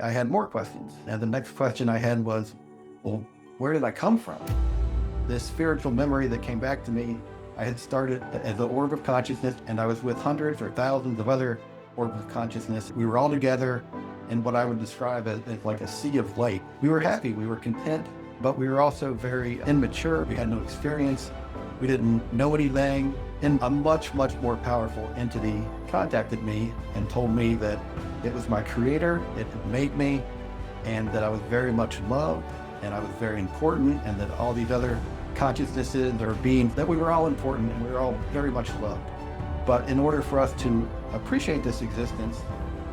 I had more questions. And the next question I had was, well, where did I come from? This spiritual memory that came back to me, I had started as the Orb of Consciousness, and I was with hundreds or thousands of other Orbs of Consciousness. We were all together in what I would describe as like a sea of light. We were happy, we were content, but we were also very immature. We had no experience. We didn't know anything. And a much, much more powerful entity contacted me and told me that it was my creator, it had made me, and that I was very much loved, and I was very important, and that all these other consciousnesses or beings, that we were all important and we were all very much loved. But in order for us to appreciate this existence,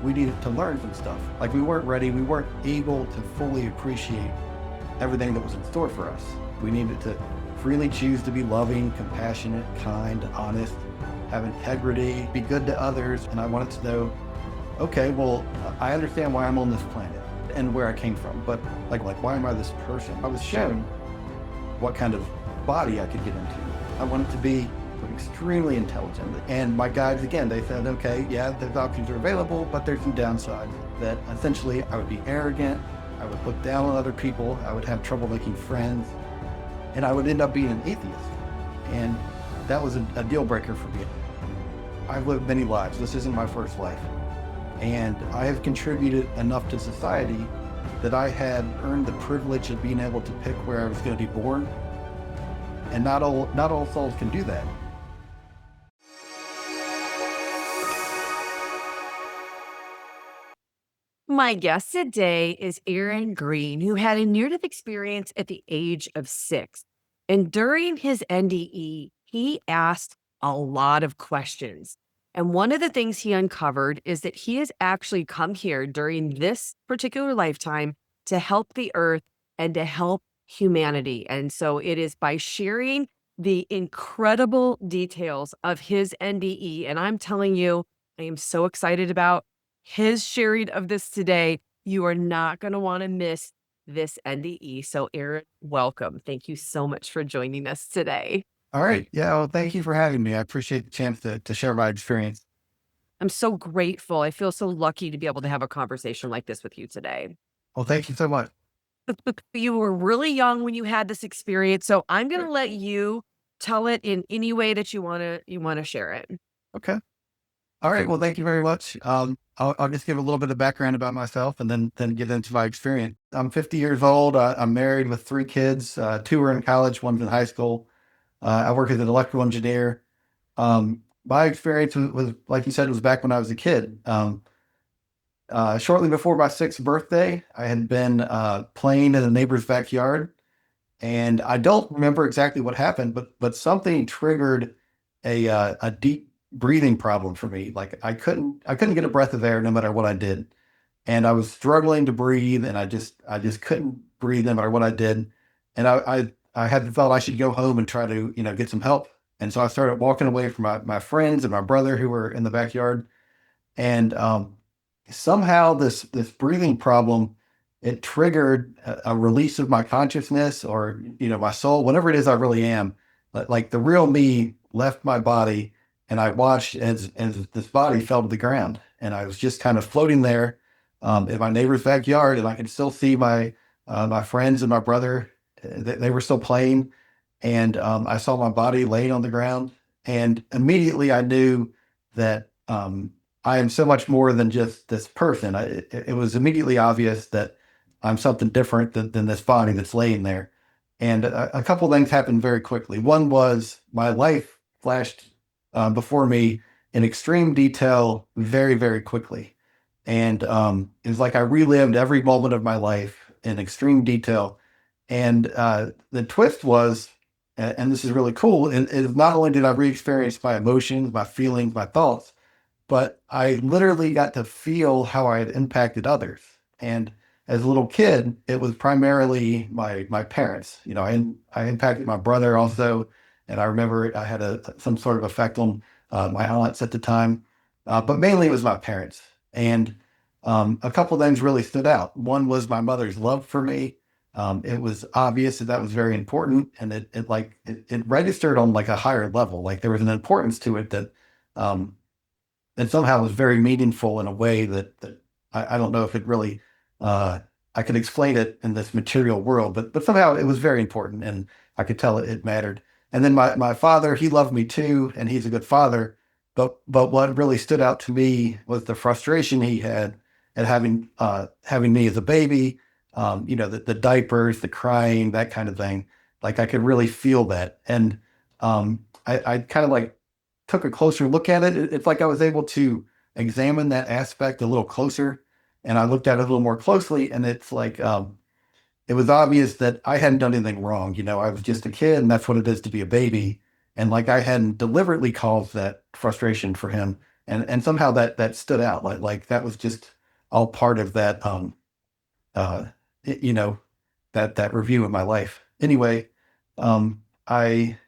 we needed to learn some stuff. Like we weren't ready, we weren't able to fully appreciate everything that was in store for us. We needed to freely choose to be loving, compassionate, kind, honest, have integrity, be good to others. And I wanted to know, okay, well, I understand why I'm on this planet and where I came from, but like why am I this person? I was shown what kind of body I could get into. I wanted to be extremely intelligent. And my guides, again, they said, okay, yeah, those options are available, but there's some downsides. That essentially I would be arrogant, I would look down on other people, I would have trouble making friends, and I would end up being an atheist. And that was a deal breaker for me. I've lived many lives. This isn't my first life. And I have contributed enough to society that I had earned the privilege of being able to pick where I was going to be born. And not all souls can do that. My guest today is Aaron Green, who had a near-death experience at the age of 6. And during his NDE, he asked a lot of questions. And one of the things he uncovered is that he has actually come here during this particular lifetime to help the earth and to help humanity. And so it is by sharing the incredible details of his NDE. And I'm telling you, I am so excited about his sharing of this today. You are not going to want to miss this NDE. So Aaron, welcome. Thank you so much for joining us today. All right. Yeah. Well, thank you for having me. I appreciate the chance to share my experience. I'm so grateful. I feel so lucky to be able to have a conversation like this with you today. Well, thank you so much. You were really young when you had this experience, so I'm going to let you tell it in any way that you want to share it. Okay. All right. Well, thank you very much. I'll just give a little bit of background about myself and then get into my experience. I'm 50 years old. I'm married with 3 kids. 2 are in college, one's in high school. I work as an electrical engineer. My experience was, like you said, was back when I was a kid. Shortly before my 6th birthday, I had been playing in a neighbor's backyard, and I don't remember exactly what happened, but something triggered a deep breathing problem for me. Like I couldn't get a breath of air no matter what I did, and I was struggling to breathe, and I just couldn't breathe no matter what I did, and I had thought I should go home and try to get some help, and so I started walking away from my friends and my brother who were in the backyard, and somehow this breathing problem, it triggered a release of my consciousness, or my soul, whatever it is I really am. Like the real me left my body, and I watched as this body fell to the ground, and I was just kind of floating there in my neighbor's backyard, and I could still see my friends and my brother. They were still playing, and I saw my body laying on the ground, and immediately I knew that I am so much more than just this person. It was immediately obvious that I'm something different than this body that's laying there. And a couple of things happened very quickly. One was my life flashed before me in extreme detail very, very quickly. And it was like I relived every moment of my life in extreme detail. And the twist was, and this is really cool, is not only did I re-experience my emotions, my feelings, my thoughts, but I literally got to feel how I had impacted others. And as a little kid, it was primarily my parents. I impacted my brother also, and I remember I had some sort of effect on my aunts at the time, but mainly it was my parents. And a couple of things really stood out. One was my mother's love for me. It was obvious that was very important, and it registered on like a higher level. Like there was an importance to it that somehow was very meaningful in a way that I don't know if it really I could explain it in this material world, but somehow it was very important, and I could tell it mattered. And then my father, he loved me too, and he's a good father. But what really stood out to me was the frustration he had at having me as a baby. The diapers, the crying, that kind of thing. Like I could really feel that, and I kind of like took a closer look at it. It's like I was able to examine that aspect a little closer, and I looked at it a little more closely, and it's like it was obvious that I hadn't done anything wrong. I was just a kid, and that's what it is to be a baby. And like I hadn't deliberately caused that frustration for him, and somehow that stood out. Like that was just all part of that uh you know that review of my life. Anyway, I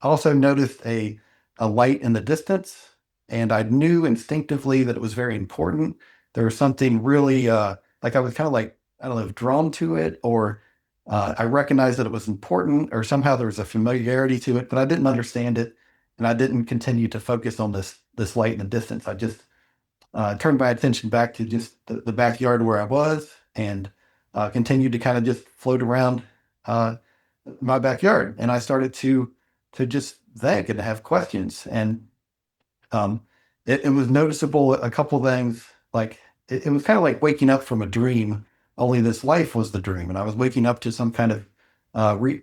also noticed a light in the distance, and I knew instinctively that it was very important. There was something really like I was kind of like, I don't know, drawn to it, or I recognized that it was important, or somehow there was a familiarity to it, but I didn't understand it, and I didn't continue to focus on this light in the distance. I just turned my attention back to just the backyard where I was, and continued to kind of just float around uh, my backyard. And I started to just think and have questions. And um, it was noticeable a couple things. Like it was kind of like waking up from a dream. Only this life was the dream, and I was waking up to uh, re,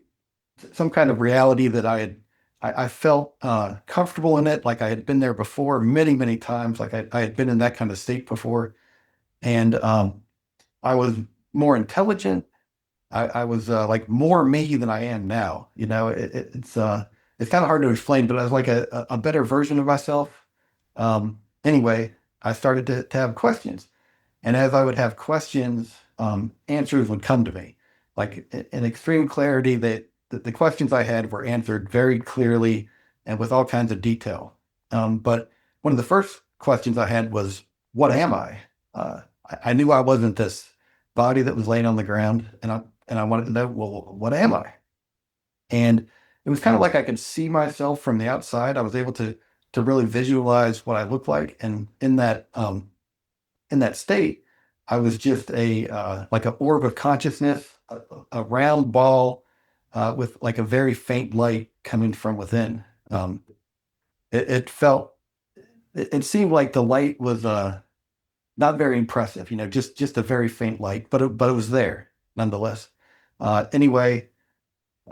some kind of reality that I felt comfortable in it, like I had been there before many, many times, like I had been in that kind of state before. And I was more intelligent. I was like more me than I am now. It's kind of hard to explain, but I was like a better version of myself. Anyway, I started to have questions. And as I would have questions, answers would come to me, like in extreme clarity. That the questions I had were answered very clearly and with all kinds of detail. But one of the first questions I had was, "What am I?" I knew I wasn't this body that was laying on the ground, and I wanted to know, well, what am I? And it was kind of like I could see myself from the outside. I was able to really visualize what I looked like, and in that state, I was just a like an orb of consciousness, a round ball with like a very faint light coming from within. It felt, it seemed like the light was not very impressive, just a very faint light, but it was there nonetheless. Anyway,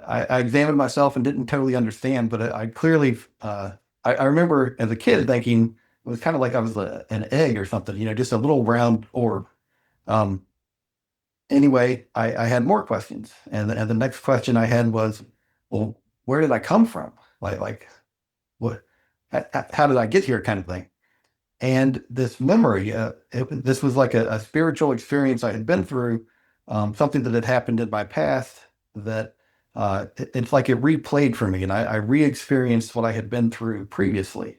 I examined myself and didn't totally understand, but I clearly, I remember as a kid thinking it was kind of like I was an egg or something, just a little round orb. Um, anyway, I had more questions, and the next question I had was, well, where did I come from? Like what? How did I get here? Kind of thing. And this memory, this was like a spiritual experience I had been through, something that had happened in my past that it's like it replayed for me, and I re-experienced what I had been through previously.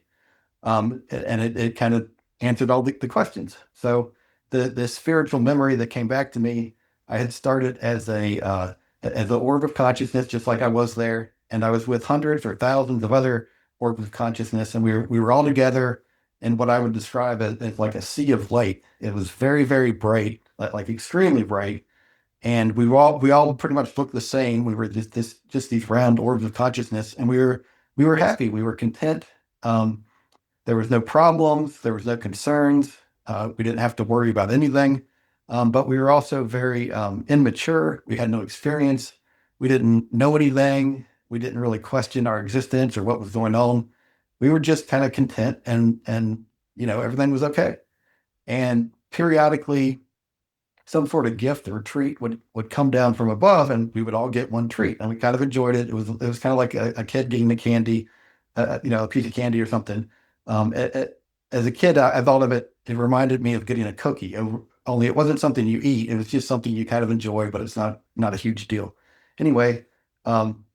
And it kind of answered all the questions. So the spiritual memory that came back to me, I had started as an orb of consciousness, just like I was there, and I was with hundreds or thousands of other orbs of consciousness, and we were all together in what I would describe as like a sea of light. It was very, very bright, like extremely bright, and we all pretty much looked the same. We were just these round orbs of consciousness, and we were happy, we were content. Um, there was no problems. There was no concerns. We didn't have to worry about anything. But we were also very immature. We had no experience. We didn't know anything. We didn't really question our existence or what was going on. We were just kind of content, and everything was okay. And periodically, some sort of gift or treat would come down from above, and we would all get one treat, and we kind of enjoyed it. It was kind of like a kid getting a candy, a piece of candy or something. As a kid, I thought of it. It reminded me of getting a cookie. Only it wasn't something you eat. It was just something you kind of enjoy, but it's not a huge deal. Anyway, um,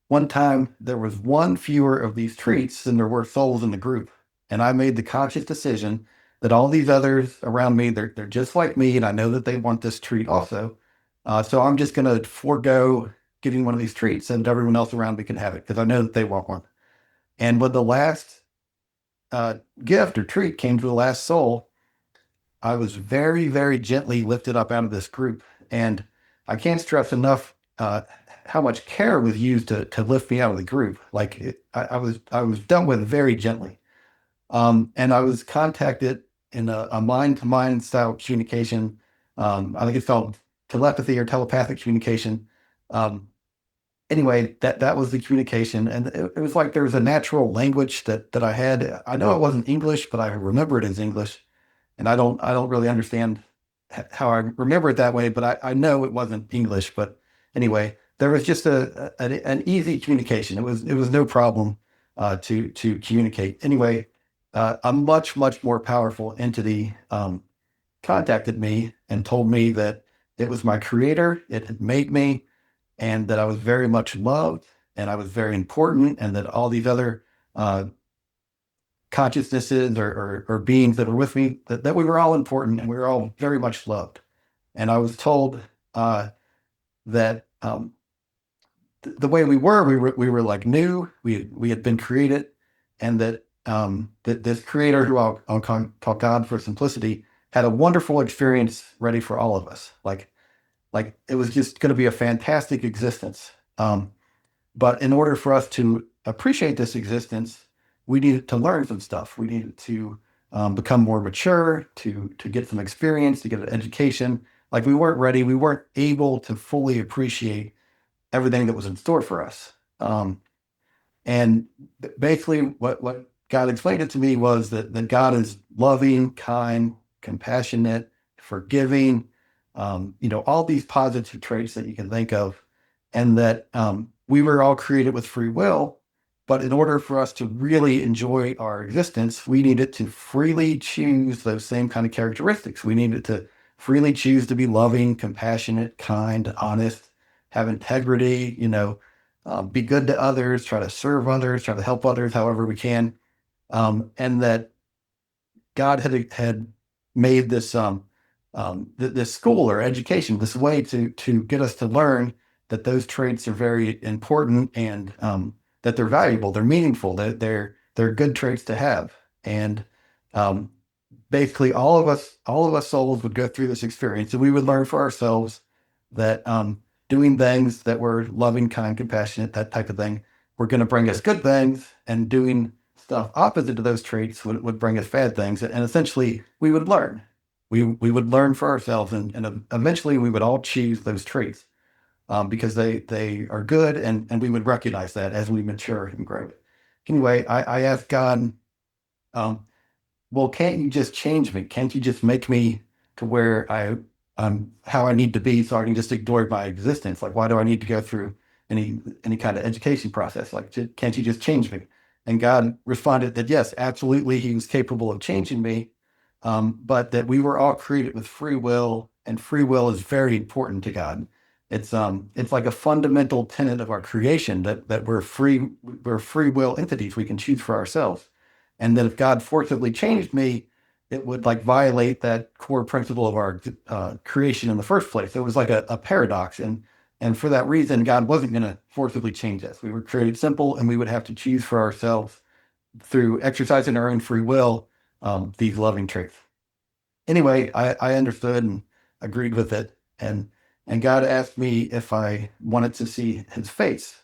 one time there was one fewer of these treats than there were souls in the group. And I made the conscious decision that all these others around me, they're just like me, and I know that they want this treat also. So I'm just going to forego getting one of these treats, and everyone else around me can have it because I know that they want one. And when the last gift or treat came to the last soul, I was very, very gently lifted up out of this group. And I can't stress enough how much care was used to lift me out of the group. Like I was dealt with very gently. And I was contacted in a mind-to-mind style communication. I think it's called telepathy or telepathic communication. Um, anyway, that was the communication, and it was like there was a natural language that I had. I know it wasn't English, but I remember it as English, and I don't really understand how I remember it that way, but I know it wasn't English. But anyway, there was just an easy communication. It was no problem to communicate. Anyway, a much more powerful entity contacted me and told me that it was my creator. It had made me, and that I was very much loved, and I was very important, and that all these other uh, consciousnesses or beings that were with me, that we were all important and we were all very much loved. And I was told that the way we were like new, we had been created, and that that this creator, who I'll call God for simplicity, had a wonderful experience ready for all of us. Like it was just going to be a fantastic existence. But in order for us to appreciate this existence, we needed to learn some stuff. We needed to become more mature, to get some experience, to get an education. Like we weren't ready. We weren't able to fully appreciate everything that was in store for us. And basically, what God explained it to me was that God is loving, kind, compassionate, forgiving, all these positive traits that you can think of, and that we were all created with free will. But in order for us to really enjoy our existence, we needed to freely choose those same kind of characteristics. We needed to freely choose to be loving, compassionate, kind, honest, have integrity, be good to others, try to serve others, try to help others however we can. And that God had made this this school or education, this way to get us to learn that those traits are very important, and that they're valuable, they're meaningful, that they're good traits to have. And um, basically, all of us souls would go through this experience, and we would learn for ourselves that doing things that were loving, kind, compassionate, that type of thing, were going to bring us good things, and doing stuff opposite to those traits would bring us bad things. And essentially, we would learn. We would learn for ourselves, and eventually we would all choose those traits because they are good, and we would recognize that as we mature and grow. Anyway, I asked God, um, well, can't you just change me? Can't you just make me to where I'm how I need to be, so I can just ignore my existence? Like, why do I need to go through any kind of education process? Like, can't you just change me? And God responded that yes, absolutely, He was capable of changing me, but that we were all created with free will, and free will is very important to God. It's like a fundamental tenet of our creation, that we're free will entities. We can choose for ourselves, and that if God forcibly changed me, it would like violate that core principle of our creation in the first place. It was like a paradox, and for that reason, God wasn't going to forcibly change us. We were created simple, and we would have to choose for ourselves through exercising our own free will these loving traits. Anyway, I understood and agreed with it, and God asked me if I wanted to see His face.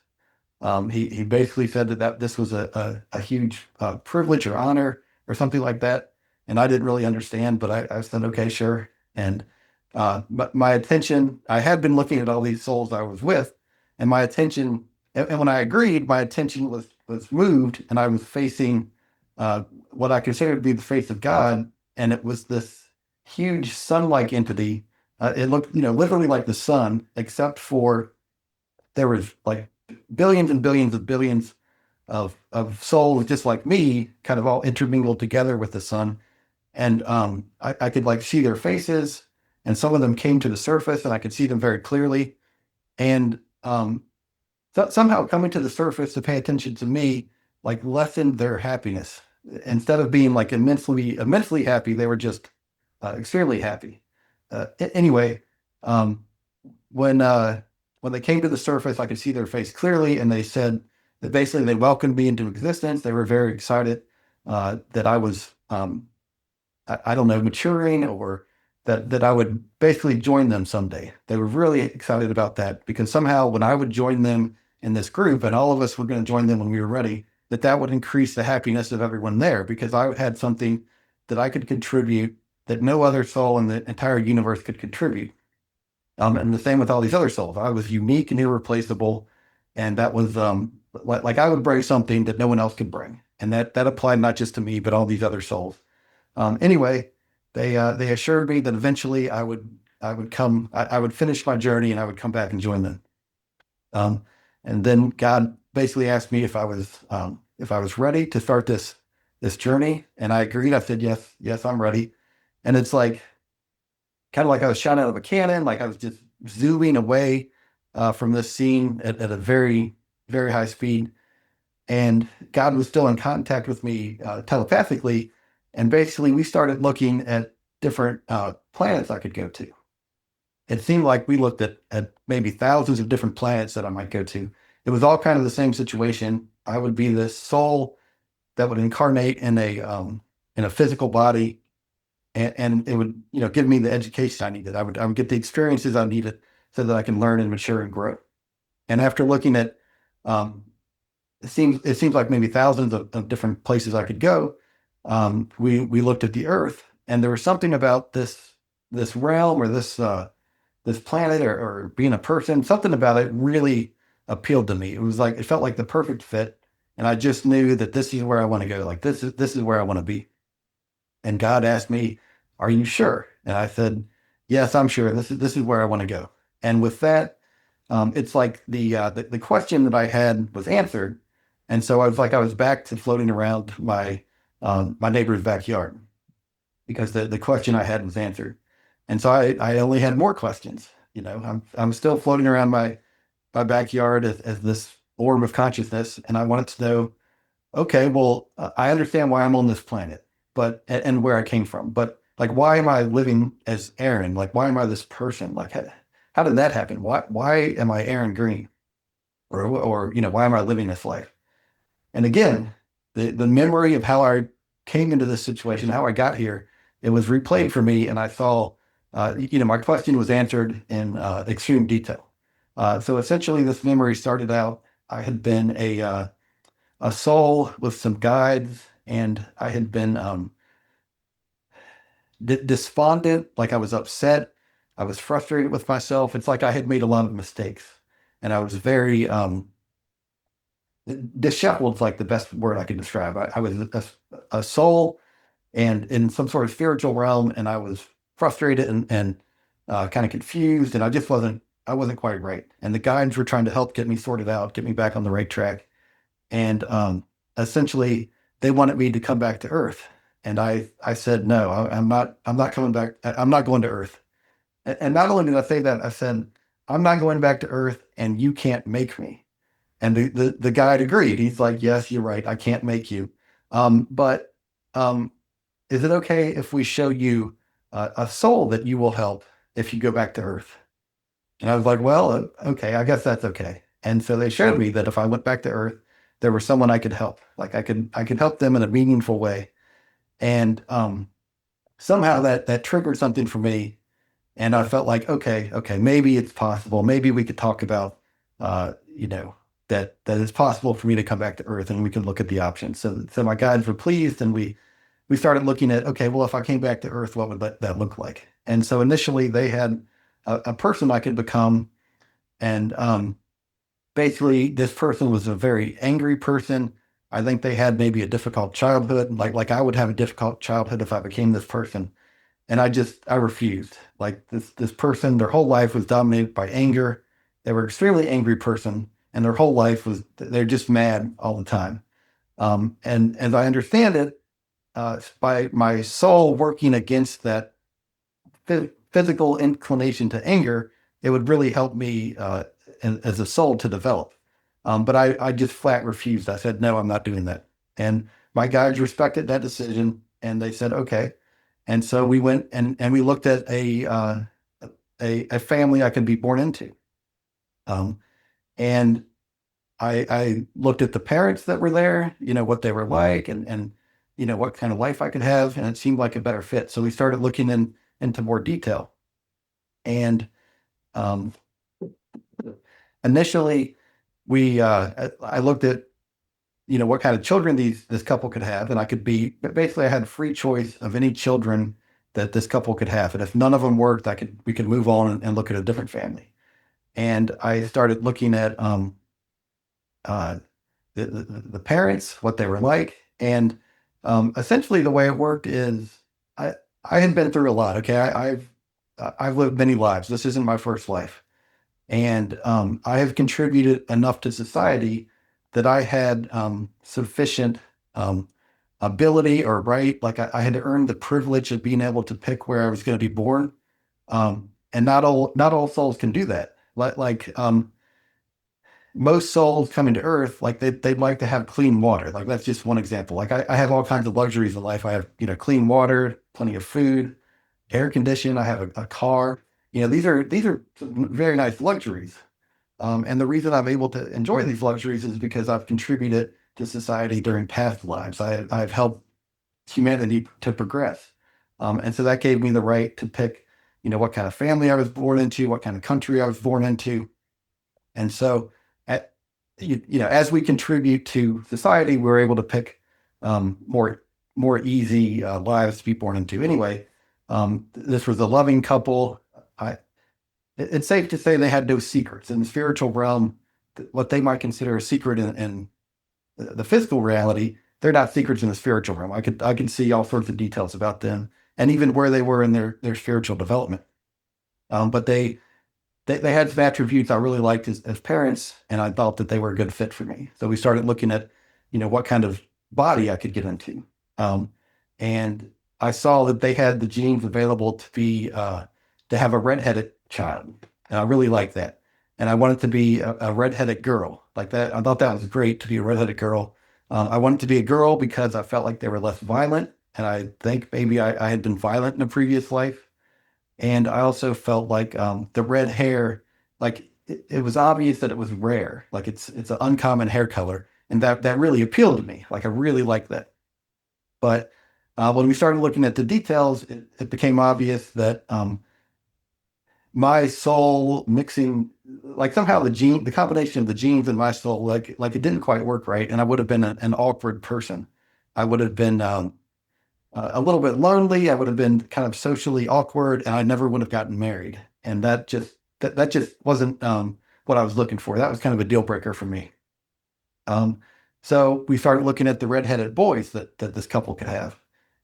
He basically said that this was a huge privilege or honor or something like that. And I didn't really understand, but I said, okay, sure. And but my attention, I had been looking at all these souls I was with, and my attention, and when I agreed, my attention was moved, and I was facing what I considered to be the face of God, and it was this huge sun-like entity. It looked, literally like the sun, except for there was like billions and billions of billions of souls just like me, kind of all intermingled together with the sun. And I could like see their faces, and some of them came to the surface, and I could see them very clearly. And somehow coming to the surface to pay attention to me like lessened their happiness. Instead of being like immensely happy, they were just extremely happy. Anyway, um, when when they came to the surface, I could see their face clearly, and they said that basically they welcomed me into existence. They were very excited that I was I don't know, maturing, or that I would basically join them someday. They were really excited about that because somehow when I would join them in this group, and all of us were going to join them when we were ready, that would increase the happiness of everyone there because I had something that I could contribute that no other soul in the entire universe could contribute. And the same with all these other souls. I was unique and irreplaceable, and that was like I would bring something that no one else could bring, and that applied not just to me but all these other souls. Anyway, they assured me that eventually I would finish my journey and I would come back and join them. Um, and then God basically asked me if I was ready to start this journey, and I agreed. I said yes, yes, I'm ready. And it's like kind of like I was shot out of a cannon, like I was just zooming away from this scene at a very, very high speed. And God was still in contact with me telepathically. And basically, we started looking at different planets I could go to. It seemed like we looked at maybe thousands of different planets that I might go to. It was all kind of the same situation. I would be this soul that would incarnate in a physical body, and it would give me the education I needed. I would get the experiences I needed so that I can learn and mature and grow. And after looking at um, it seems like maybe thousands of different places I could go. We looked at the Earth, and there was something about this realm or this planet or being a person. Something about it really appealed to me. It was like it felt like the perfect fit, and I just knew that this is where I want to go. Like this is where I want to be. And God asked me, "Are you sure?" And I said, "Yes, I'm sure. This is where I want to go." And with that, it's like the question that I had was answered, and so I was back to floating around my neighbor's backyard because the question I had was answered, and so I only had more questions. I'm still floating around my backyard as this orb of consciousness, and I wanted to know, okay, well, I understand why I'm on this planet, but and where I came from, but like, why am I living as Aaron? Like, why am I this person? Like, how did that happen? Why am I Aaron Green? Or why am I living this life? And again, the memory of how I came into this situation, how I got here, it was replayed for me, and I saw, my question was answered in extreme detail. So essentially, this memory started out. I had been a soul with some guides, and I had been despondent, like I was upset. I was frustrated with myself. It's like I had made a lot of mistakes, and I was very disheveled is like the best word I could describe. I was a soul and in some sort of spiritual realm, and I was frustrated and kind of confused, and I wasn't quite right. And the guides were trying to help get me sorted out, get me back on the right track. And essentially, they wanted me to come back to Earth, and I said no, I'm not coming back. I'm not going to Earth. And not only did I say that, I said I'm not going back to Earth, and you can't make me. And the guide agreed. He's like, yes, you're right. I can't make you. But is it okay if we show you a soul that you will help if you go back to Earth? And I was like, well, okay, I guess that's okay. And so they showed me that if I went back to Earth, there was someone I could help. Like I could help them in a meaningful way. And somehow that triggered something for me. And I felt like, okay, maybe it's possible. Maybe we could talk about, that it's possible for me to come back to Earth, and we could look at the options. So my guides were pleased, and we started looking at, okay, well, if I came back to Earth, what would that look like? And so initially they had a person I could become, and basically this person was a very angry person. I think they had maybe a difficult childhood, like I would have a difficult childhood if I became this person. And I refused. Like this person, their whole life was dominated by anger. They were an extremely angry person, and their whole life was they're just mad all the time. And as I understand it, by my soul working against that physical inclination to anger, it would really help me as a soul to develop. But I just flat refused. I said, no, I'm not doing that. And my guides respected that decision, and they said, okay. And so we went and we looked at a family I could be born into. Um, and I looked at the parents that were there, what they were like, and what kind of life I could have, and it seemed like a better fit. So we started looking into more detail. And um, initially, I looked at what kind of children this couple could have, and I could be basically I had free choice of any children that this couple could have, and if none of them worked, we could move on and look at a different family. And I started looking at uh, the parents, what they were like, and essentially the way it worked is I I had been through a lot. Okay, I've lived many lives. This isn't my first life, and I have contributed enough to society that I had sufficient um, ability or right, like I had earned the privilege of being able to pick where I was going to be born, and not all souls can do that. Like most souls coming to Earth, like they'd like to have clean water. Like that's just one example. Like I have all kinds of luxuries in life. I have clean water, plenty of food, air conditioning. I have a car. These are very nice luxuries. And the reason I'm able to enjoy these luxuries is because I've contributed to society during past lives. I've helped humanity to progress. And so that gave me the right to pick, what kind of family I was born into, what kind of country I was born into. And so, at, as we contribute to society, we're able to pick more easy lives to be born into. Anyway, this was a loving couple. It's safe to say they had no secrets in the spiritual realm. What they might consider a secret in the physical reality, they're not secrets in the spiritual realm. I can see all sorts of details about them and even where they were in their spiritual development. But they had some attributes I really liked as parents, and I thought that they were a good fit for me. So we started looking at, what kind of body I could get into. Um, and I saw that they had the genes available to have a redheaded child. And I really liked that. And I wanted to be a redheaded girl like that. I thought that was great to be a redheaded girl. I wanted to be a girl because I felt like they were less violent. And I think maybe I had been violent in a previous life. And I also felt like the red hair, like it was obvious that it was rare. Like it's an uncommon hair color, and that really appealed to me. Like I really liked that. But when we started looking at the details, it became obvious that my soul mixing, like somehow the combination of the genes in my soul, like it didn't quite work right, and I would have been an awkward person. I would have been a little bit lonely. I would have been kind of socially awkward, and I never would have gotten married. And that just wasn't what I was looking for. That was kind of a deal breaker for me. Um, so we started looking at the redheaded boys that this couple could have,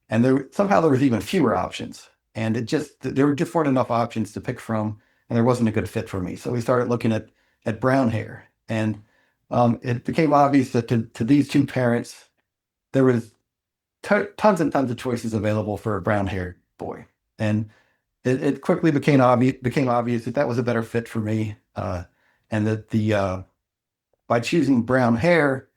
and there was even fewer options, and there just weren't enough options to pick from, and there wasn't a good fit for me. So we started looking at brown hair, and it became obvious that to these two parents there was tons and tons of choices available for a brown haired boy. And it quickly became obvious that was a better fit for me. And that by choosing brown hair,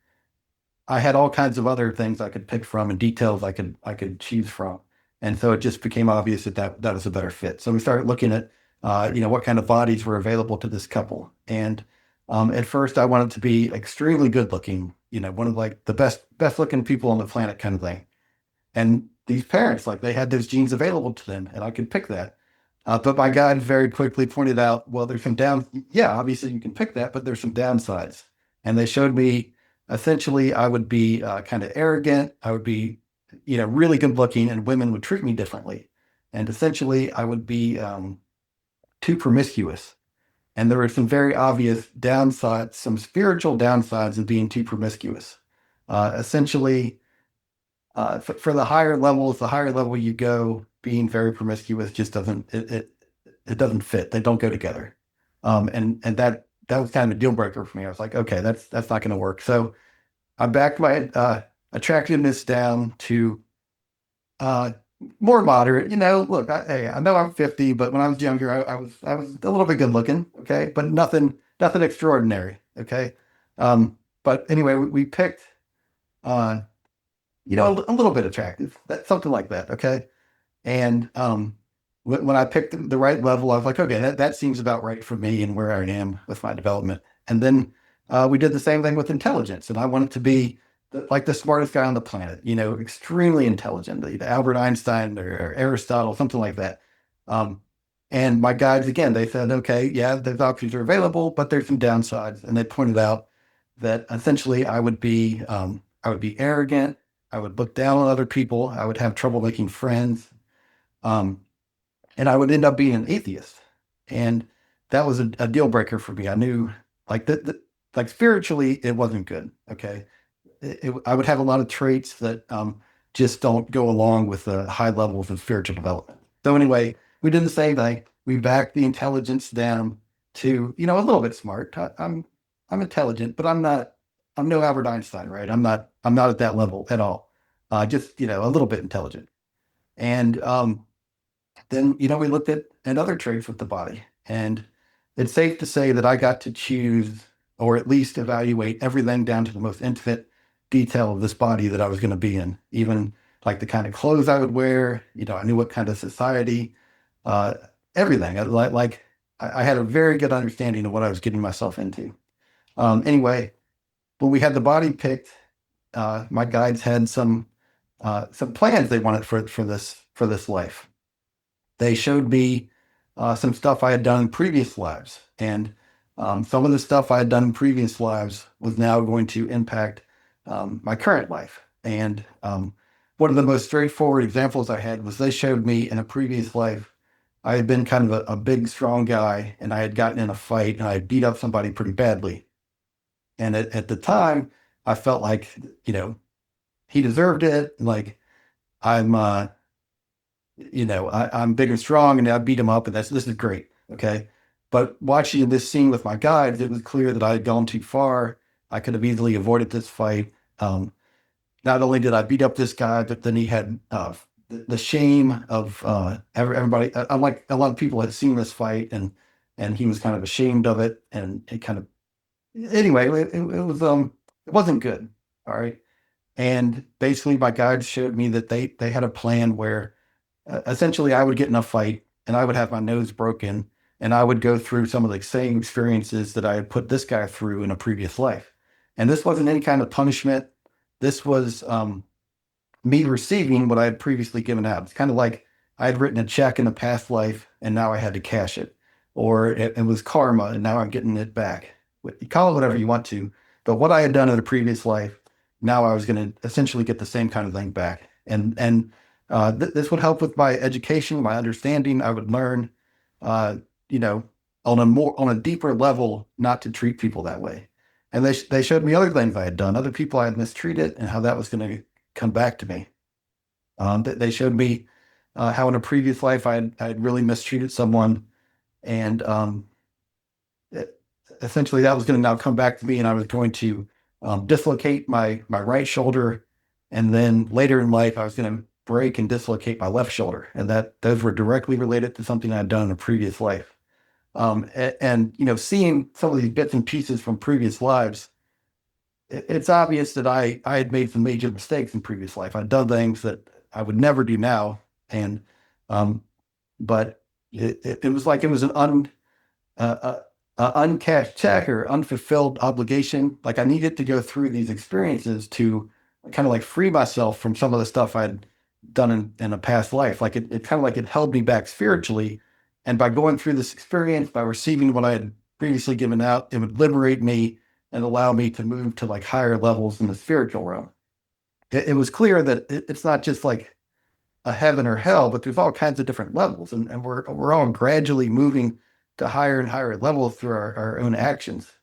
I had all kinds of other things I could pick from and details I could choose from. And so it just became obvious that was a better fit. So we started looking at, what kind of bodies were available to this couple. And at first I wanted to be extremely good looking, one of like the best looking people on the planet kind of thing. And these parents, like they had those genes available to them, and I could pick that. But my guide very quickly pointed out, well, there's some yeah, obviously you can pick that, but there's some downsides. And they showed me essentially I would be kind of arrogant. I would be, really good looking, and women would treat me differently. And essentially I would be too promiscuous. And there were some very obvious downsides, some spiritual downsides of being too promiscuous. Essentially, for the higher level you go, being very promiscuous just doesn't doesn't fit. They don't go together. And that was kind of a deal breaker for me. I was like, okay, that's not going to work. So I backed my attractiveness down to uh, more moderate. Look, hey, I know I'm 50, but when I was younger, I was a little bit good looking. Okay, but nothing extraordinary. Okay, but anyway, we picked. Uh, a little bit attractive. That's something like that. Okay. And when I picked the right level, I was like, okay, that seems about right for me and where I am with my development. And then we did the same thing with intelligence. And I wanted to be like the smartest guy on the planet, extremely intelligent, Albert Einstein or Aristotle, something like that. Um, and my guides, again, they said, okay, yeah, those options are available, but there's some downsides. And they pointed out that essentially I would be arrogant. I would look down on other people. I would have trouble making friends. Um, and I would end up being an atheist. And that was a deal breaker for me. I knew like like spiritually, it wasn't good. Okay. I would have a lot of traits that just don't go along with the high levels of spiritual development. So anyway, we did the same thing. We backed the intelligence down to, a little bit smart. I'm intelligent, but I'm no Albert Einstein, right? I'm not at that level at all. Just, a little bit intelligent. And then, we looked at other traits with the body. And it's safe to say that I got to choose or at least evaluate everything down to the most intimate detail of this body that I was going to be in, even like the kind of clothes I would wear. I knew what kind of society, uh, everything. I had a very good understanding of what I was getting myself into. Anyway, when we had the body picked, my guides had some plans they wanted for this life. They showed me some stuff I had done in previous lives. And some of the stuff I had done in previous lives was now going to impact my current life. And one of the most straightforward examples I had was they showed me in a previous life, I had been kind of a big, strong guy, and I had gotten in a fight and I had beat up somebody pretty badly. And at the time, I felt like, he deserved it. Like, I'm, I'm big and strong and I beat him up and this is great. Okay. But watching this scene with my guides, it was clear that I had gone too far. I could have easily avoided this fight. Not only did I beat up this guy, but then he had the shame of everybody. Unlike a lot of people had seen this fight and he was kind of ashamed of it. And it kind of, anyway, it wasn't good. All right. And basically my guides showed me that they had a plan where essentially I would get in a fight and I would have my nose broken and I would go through some of the same experiences that I had put this guy through in a previous life. And this wasn't any kind of punishment. This was me receiving what I had previously given out. It's kind of like I had written a check in a past life and now I had to cash it. Or it was karma and now I'm getting it back. You call it whatever you want to. But what I had done in a previous life, now I was going to essentially get the same kind of thing back. This would help with my education, my understanding. I would learn, uh, you know, on a deeper level, not to treat people that way. And they showed me other things I had done, other people I had mistreated, and how that was going to come back to me. They showed me how in a previous life I had really mistreated someone, and it, essentially that was going to now come back to me, and I was going to dislocate my right shoulder, and then later in life I was going to break and dislocate my left shoulder, and that those were directly related to something I'd done in a previous life. Seeing some of these bits and pieces from previous lives, it's obvious that I had made some major mistakes in previous life. I'd done things that I would never do now, and um, but it was like it was an uh, uncashed check or unfulfilled obligation. Like I needed to go through these experiences to kind of like free myself from some of the stuff I'd done in a past life. Like it kind of like it held me back spiritually. And by going through this experience, by receiving what I had previously given out, it would liberate me and allow me to move to like higher levels in the spiritual realm. It was clear that it's not just like a heaven or hell, but there's all kinds of different levels, and we're all gradually moving to higher and higher levels through our own actions.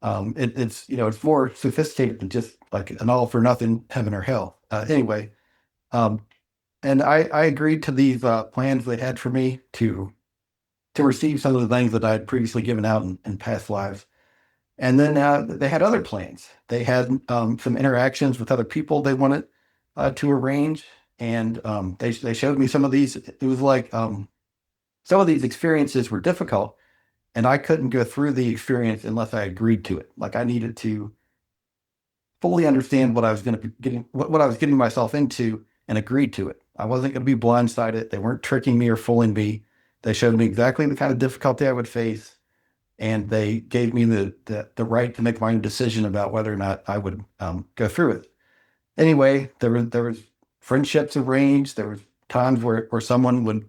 It's more sophisticated than just like an all for nothing heaven or hell. Anyway, um, and I agreed to these plans they had for me to receive some of the things that I had previously given out in past lives. And then they had other plans. They had some interactions with other people they wanted to arrange, and they showed me some of these. It was like some of these experiences were difficult, and I couldn't go through the experience unless I agreed to it. Like I needed to fully understand what I was going to be getting, what I was getting myself into, and agreed to it. I wasn't going to be blindsided. They weren't tricking me or fooling me. They showed me exactly the kind of difficulty I would face, and they gave me the right to make my own decision about whether or not I would go through it. Anyway, there was friendships arranged. There was times where someone would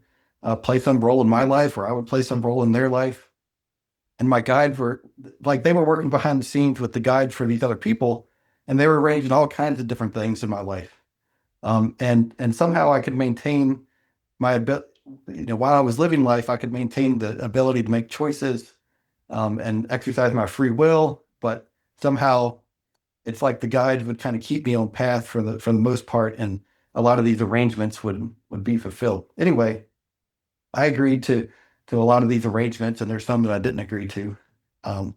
play some role in my life, or I would play some role in their life. And my guides were like they were working behind the scenes with the guides for these other people, and they were arranging all kinds of different things in my life. And somehow I could maintain my ability. While I was living life, I could maintain the ability to make choices and exercise my free will. But somehow it's like the guides would kind of keep me on path for the most part, and a lot of these arrangements would be fulfilled. Anyway, I agreed to a lot of these arrangements, and there's some that I didn't agree to. Um,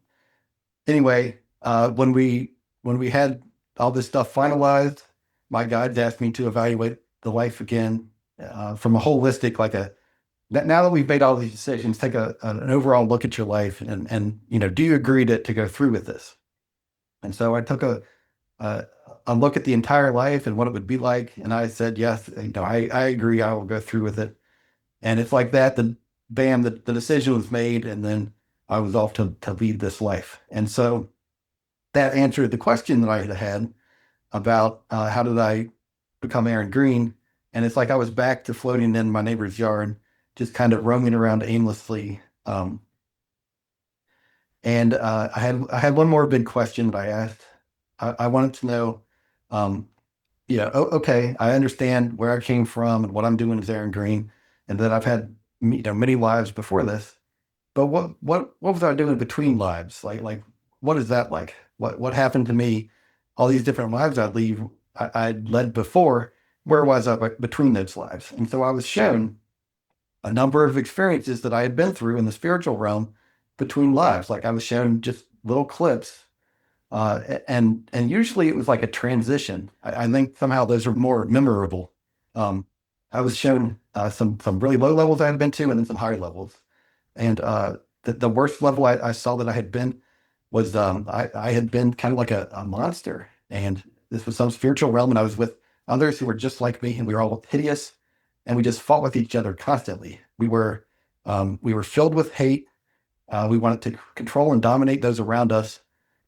anyway, when we had all this stuff finalized, my guides asked me to evaluate the life again from a holistic, like a now that we've made all these decisions, take an overall look at your life, and do you agree to go through with this? And so I took a, a look at the entire life and what it would be like. And I said, yes, I agree. I will go through with it. And it's like that. Then, bam, the decision was made. And then I was off to lead this life. And so that answered the question that I had had about how did I become Aaron Green. And it's like I was back to floating in my neighbor's yard, just kind of roaming around aimlessly. And I had one more big question that I asked. I wanted to know, um, okay, I understand where I came from and what I'm doing as Aaron Green, and that I've had many lives before this. But what was I doing between lives? Like what is that like? What happened to me? All these different lives I'd led before. Where was I between those lives? And so I was shown a number of experiences that I had been through in the spiritual realm between lives. Like I was shown just little clips and usually it was like a transition. I think somehow those are more memorable. Um, I was shown some really low levels I had been to, and then some higher levels. And the worst level I saw that I had been was I had been kind of like a monster, and this was some spiritual realm, and I was with others who were just like me, and we were all hideous, and we just fought with each other constantly. We were filled with hate. We wanted to control and dominate those around us,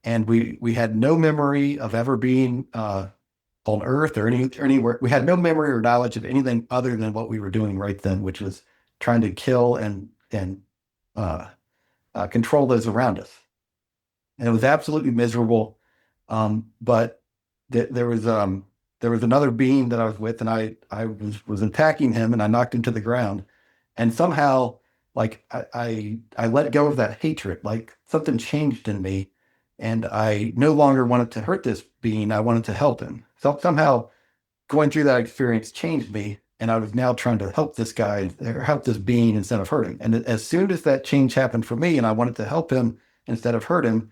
and we had no memory of ever being on Earth or anywhere. We had no memory or knowledge of anything other than what we were doing right then, which was trying to kill and uh, control those around us. And it was absolutely miserable. But there was another being that I was with, and I was attacking him, and I knocked him to the ground, and somehow like I let go of that hatred. Like something changed in me, and I no longer wanted to hurt this being. I wanted to help him. So somehow going through that experience changed me, and I was now trying to help this guy or help this being instead of hurt him. And as soon as that change happened for me, and I wanted to help him instead of hurt him,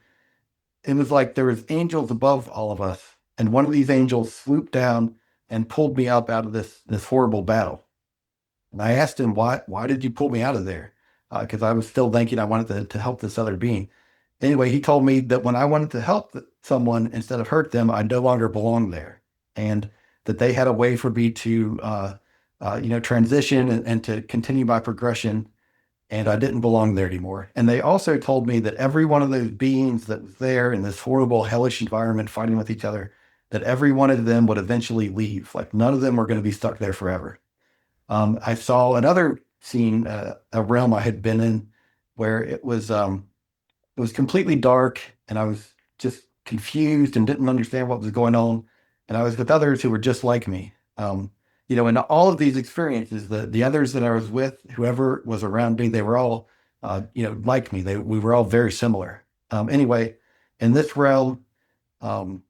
it was like there was angels above all of us, and one of these angels swooped down and pulled me up out of this horrible battle. And I asked him, why did you pull me out of there? Because I was still thinking I wanted to help this other being. Anyway, he told me that when I wanted to help someone instead of hurt them, I no longer belonged there, and that they had a way for me to, transition and to continue my progression, and I didn't belong there anymore. And they also told me that every one of those beings that was there in this horrible, hellish environment fighting with each other, that every one of them would eventually leave. Like none of them were going to be stuck there forever. I saw another scene, a realm I had been in, where it was completely dark, and I was just confused and didn't understand what was going on. And I was with others who were just like me. In all of these experiences, the others that I was with, whoever was around me, they were all, like me. We were all very similar. Anyway, in this realm, um,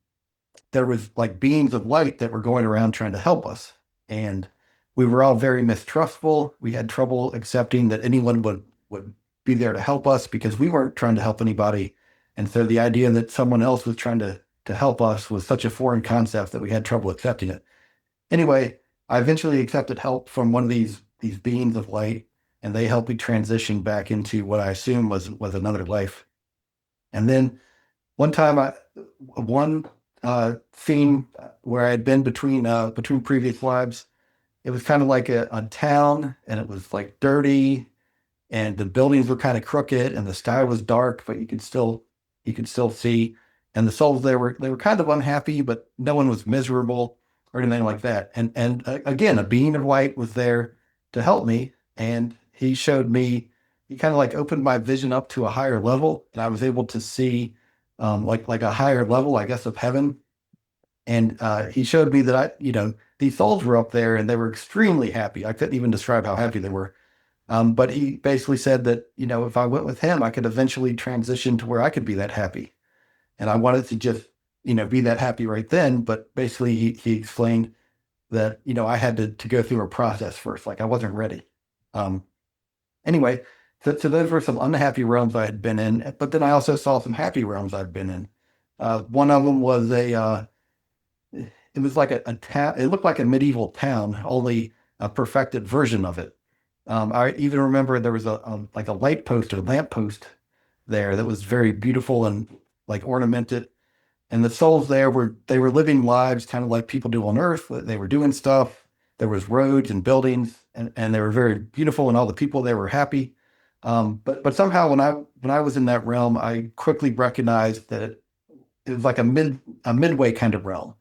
there was like beings of light that were going around trying to help us, and we were all very mistrustful. We had trouble accepting that anyone would be there to help us because we weren't trying to help anybody. And so the idea that someone else was trying to help us was such a foreign concept that we had trouble accepting it. Anyway, I eventually accepted help from one of these beings of light, and they helped me transition back into what I assume was another life. And then one time, one scene where I had been between previous lives, it was kind of like a town, and it was like dirty, and the buildings were kind of crooked, and the sky was dark, but you could still see. and the souls there were kind of unhappy, but no one was miserable or anything like that. And again, a being of light was there to help me, and he showed me. He kind of like opened my vision up to a higher level, and I was able to see like a higher level, I guess, of heaven. And he showed me that these souls were up there and they were extremely happy. I couldn't even describe how happy they were. But he basically said that, if I went with him, I could eventually transition to where I could be that happy. And I wanted to just, be that happy right then. But basically, he explained that, I had to go through a process first. Like I wasn't ready. Um, anyway, so those were some unhappy realms I had been in. But then I also saw some happy realms I'd been in. One of them was it was like a town. It looked like a medieval town, only a perfected version of it. I even remember there was like a light post or lamp post there that was very beautiful and like ornamented. And the souls there they were living lives kind of like people do on Earth. They were doing stuff. There was roads and buildings, and they were very beautiful, and all the people there were happy. But somehow when I was in that realm, I quickly recognized that it was like a midway kind of realm.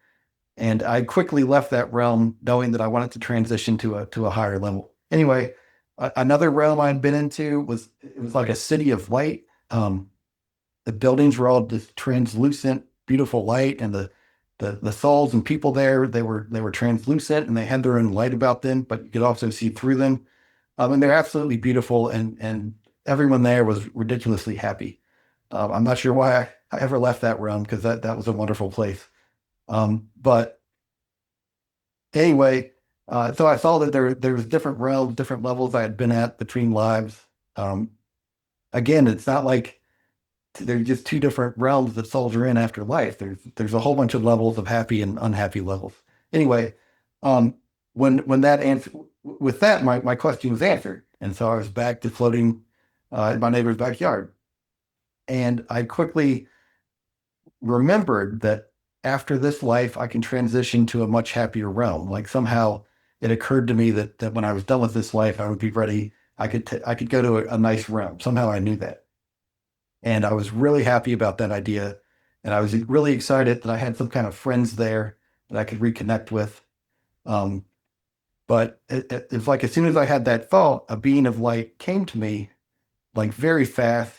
And I quickly left that realm knowing that I wanted to transition to a higher level. Anyway, another realm I'd been into was like a city of light. The buildings were all this translucent, beautiful light, and the souls and people there they were translucent and they had their own light about them, but you could also see through them. And they're absolutely beautiful, and everyone there was ridiculously happy. I'm not sure why I ever left that realm because that was a wonderful place. But anyway, so I saw that there was different realms, different levels I had been at between lives. Um, Again, it's not like there's just two different realms that souls are in after life. There's a whole bunch of levels of happy and unhappy levels. Anyway, um, when that answer with that, my question was answered, and so I was back to floating in my neighbor's backyard, and I quickly remembered that after this life, I can transition to a much happier realm. Like somehow it occurred to me that when I was done with this life, I would be ready. I could go to a nice realm. Somehow I knew that. And I was really happy about that idea. And I was really excited that I had some kind of friends there that I could reconnect with. Um, but it's like as soon as I had that thought, a being of light came to me like very fast.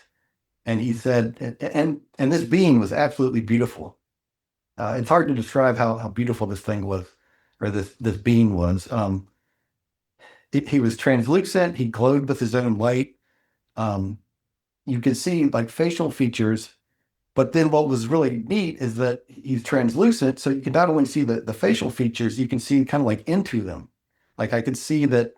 And he said, and this being was absolutely beautiful. It's hard to describe how beautiful this thing was, or this being was. He was translucent. He glowed with his own light. Um, you could see like facial features, but then what was really neat is that he's translucent, so you can not only see the facial features, you can see kind of like into them. Like I could see that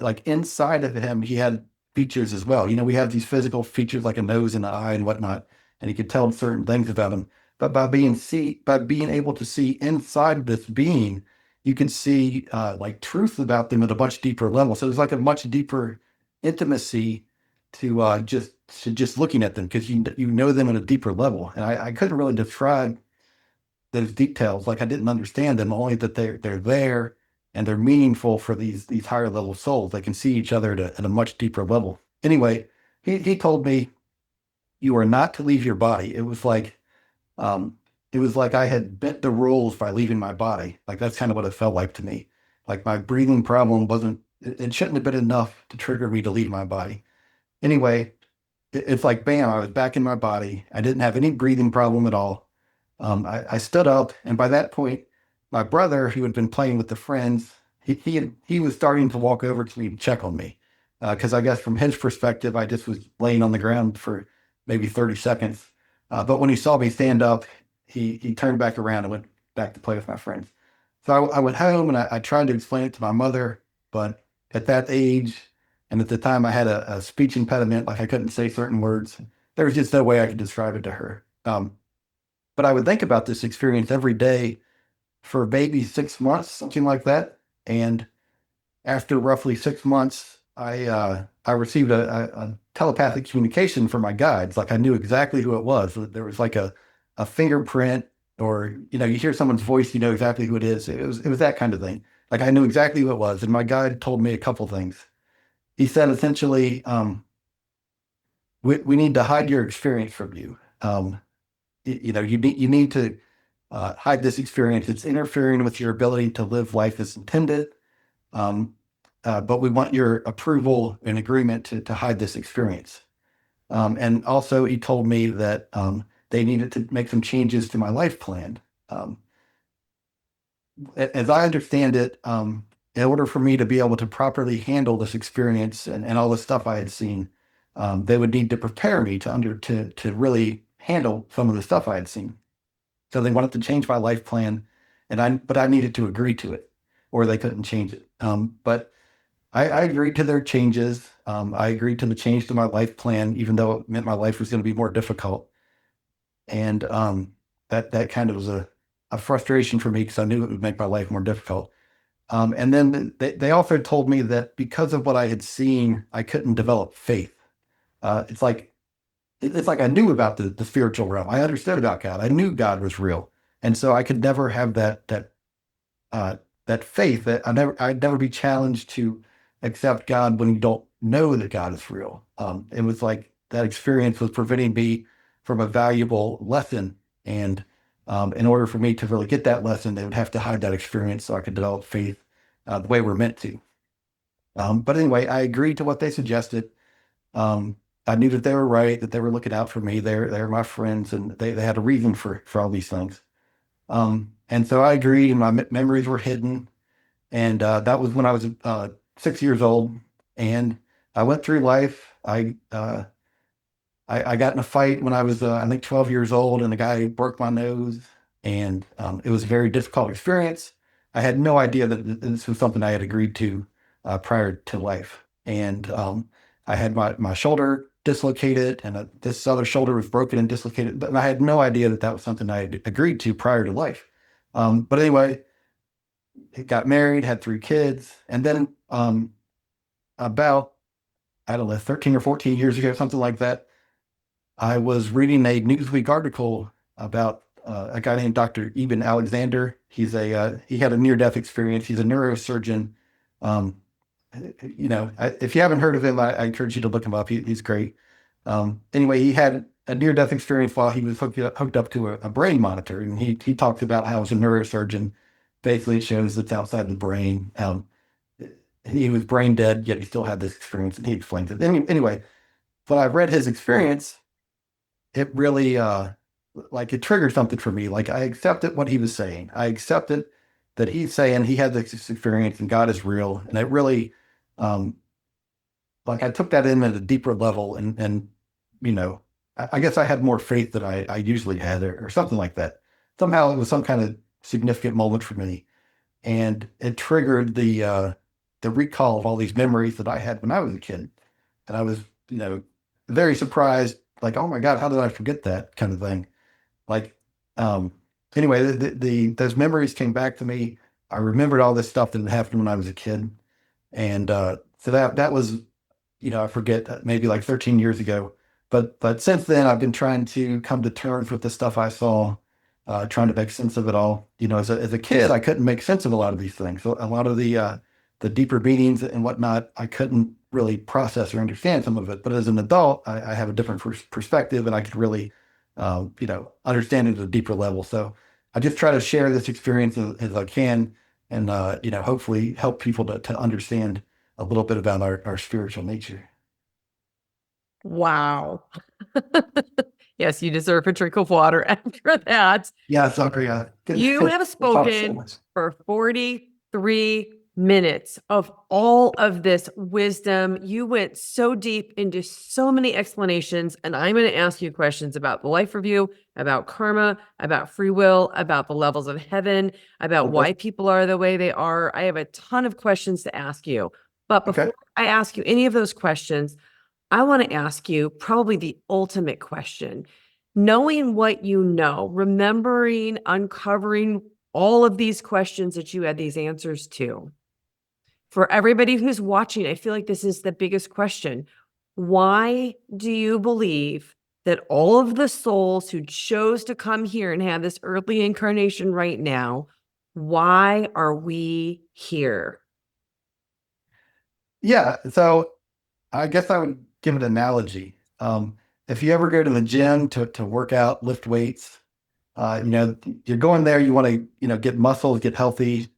like inside of him, he had features as well. We have these physical features like a nose and an eye and whatnot, and he could tell certain things about him. But by being able to see inside of this being, you can see like truth about them at a much deeper level. So there's like a much deeper intimacy to just looking at them because you know them at a deeper level. And I couldn't really describe those details. Like I didn't understand them, only that they're there and they're meaningful for these higher level souls. They can see each other at a much deeper level. Anyway, he told me you are not to leave your body. Um, it was like I had bent the rules by leaving my body. Like that's kind of what it felt like to me. Like my breathing problem wasn't. It shouldn't have been enough to trigger me to leave my body. Anyway, it's like bam, I was back in my body. I didn't have any breathing problem at all. I stood up, and by that point, my brother, who had been playing with the friends, he was starting to walk over to me to check on me, because I guess from his perspective, I just was laying on the ground for maybe 30 seconds. But when he saw me stand up, he turned back around and went back to play with my friends. So I went home and I tried to explain it to my mother, but at that age and at the time I had a speech impediment, like I couldn't say certain words. There was just no way I could describe it to her. But I would think about this experience every day for maybe 6 months, something like that. And after roughly 6 months, I received a telepathic communication from my guides. Like I knew exactly who it was. There was like a fingerprint, or you hear someone's voice, you know exactly who it is. It was that kind of thing. Like I knew exactly who it was, and my guide told me a couple things. He said essentially, we need to hide your experience from you. you need to hide this experience. It's interfering with your ability to live life as intended. Um, but we want your approval and agreement to hide this experience. And also, he told me that they needed to make some changes to my life plan. Um, as I understand it, in order for me to be able to properly handle this experience and all the stuff I had seen, they would need to prepare me to really handle some of the stuff I had seen. So they wanted to change my life plan, but I needed to agree to it, or they couldn't change it. But I agreed to their changes. I agreed to the change to my life plan, even though it meant my life was going to be more difficult. And that kind of was a frustration for me because I knew it would make my life more difficult. And then they also told me that because of what I had seen, I couldn't develop faith. It's like I knew about the spiritual realm. I understood about God. I knew God was real, and so I could never have uh, that faith. That I'd never be challenged to accept God when you don't know that God is real. It was like that experience was preventing me from a valuable lesson, and in order for me to really get that lesson, they would have to hide that experience so I could develop faith the way we're meant to. But anyway, I agreed to what they suggested. Um, I knew that they were right, that they were looking out for me. They're my friends, and they had a reason for all these things. And so I agreed, and my memories were hidden. And that was when I was 6 years old. And I went through life. I got in a fight when I was, I think, 12 years old, and the guy broke my nose. And it was a very difficult experience. I had no idea that this was something I had agreed to prior to life. And I had my shoulder dislocated, and this other shoulder was broken and dislocated. But I had no idea that that was something I had agreed to prior to life. But anyway, got married, had 3 kids, and then about, I don't know, 13 or 14 years ago, something like that, I was reading a Newsweek article about a guy named Dr. Eben Alexander. He had a near-death experience. He's a neurosurgeon. Um, if you haven't heard of him, I encourage you to look him up. He's great. Anyway, he had a near-death experience while he was hooked up to a brain monitor, and he talked about how as a neurosurgeon, basically it shows it's outside the brain. He was brain dead, yet he still had this experience, and he explains it. Anyway, when I read his experience, it really like it triggered something for me. Like I accepted what he was saying. I accepted that he's saying he had this experience and God is real, and it really um, like I took that in at a deeper level, and you know, I guess I had more faith than I usually had, or something like that. Somehow it was some kind of significant moment for me, and it triggered the recall of all these memories that I had when I was a kid, and I was very surprised, like, oh my God, how did I forget that kind of thing? Like, um, anyway, those memories came back to me. I remembered all this stuff that had happened when I was a kid, and so that was, I forget, maybe like 13 years ago. But since then, I've been trying to come to terms with the stuff I saw, trying to make sense of it all. As a kid, I couldn't make sense of a lot of these things. So a lot of the deeper meanings and whatnot, I couldn't really process or understand some of it. But as an adult, I have a different perspective, and I could really, understand it at a deeper level. So I just try to share this experience as I can, and hopefully help people to understand a little bit about our spiritual nature. Wow. Yes, you deserve a drink of water after that. Yeah, sorry. You have spoken for 43 minutes of all of this wisdom. You went so deep into so many explanations, and I'm going to ask you questions about the life review, about karma, about free will, about the levels of heaven, about Okay. why people are the way they are. I have a ton of questions to ask you. But before Okay. I ask you any of those questions, I want to ask you probably the ultimate question. Knowing what you know, remembering, uncovering all of these questions that you had these answers to. For everybody who's watching, I feel like this is the biggest question. Why do you believe that all of the souls who chose to come here and have this earthly incarnation right now, why are we here? Yeah. So I guess I would give an analogy. if you ever go to the gym to work out, lift weights, you know, you're going there, you want to, you know, get muscles, get healthy,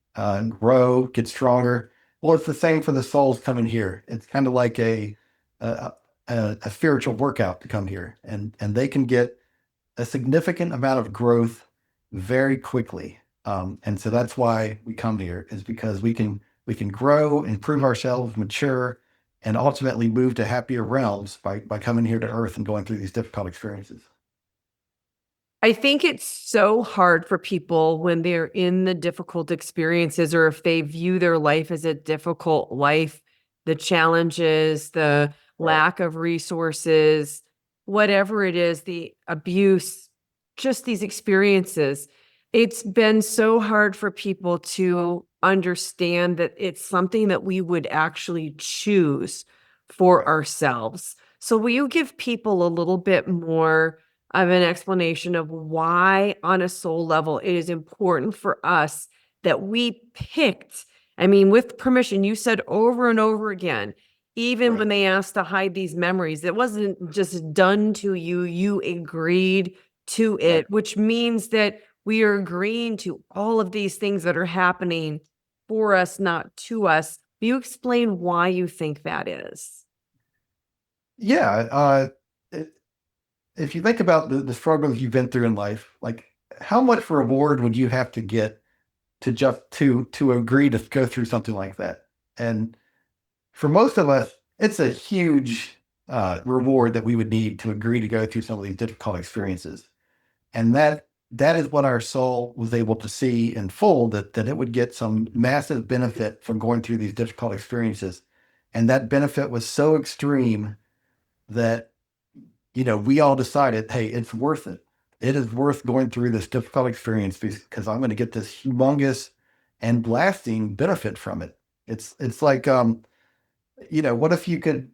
grow, get stronger. Well, it's the same for the souls coming here. It's kind of like a, a spiritual workout to come here, and they can get a significant amount of growth very quickly. And so that's why we come here, is because we can grow, improve ourselves, mature, and ultimately move to happier realms by coming here to Earth and going through these difficult experiences. I think it's so hard for people when they're in the difficult experiences, or if they view their life as a difficult life, the challenges, the Right. lack of resources, whatever it is, the abuse, just these experiences. It's been so hard for people to understand that it's something that we would actually choose for Right. ourselves. So, will you give people a little bit more of an explanation of why, on a soul level, it is important for us that we picked? I mean, with permission, you said over and over again, even Right. when they asked to hide these memories, it wasn't just done to you, you agreed to Right. it, which means that we are agreeing to all of these things that are happening for us, not to us. Will you explain why you think that is? Yeah. It, if you think about the struggles you've been through in life, like how much reward would you have to get to agree to go through something like that? And for most of us, it's a huge reward that we would need to agree to go through some of these difficult experiences. And that is what our soul was able to see in full, that it would get some massive benefit from going through these difficult experiences. And that benefit was so extreme that, you know, we all decided, hey, it's worth it. It is worth going through this difficult experience because I'm going to get this humongous and lasting benefit from it. It's like, you know, what if you could,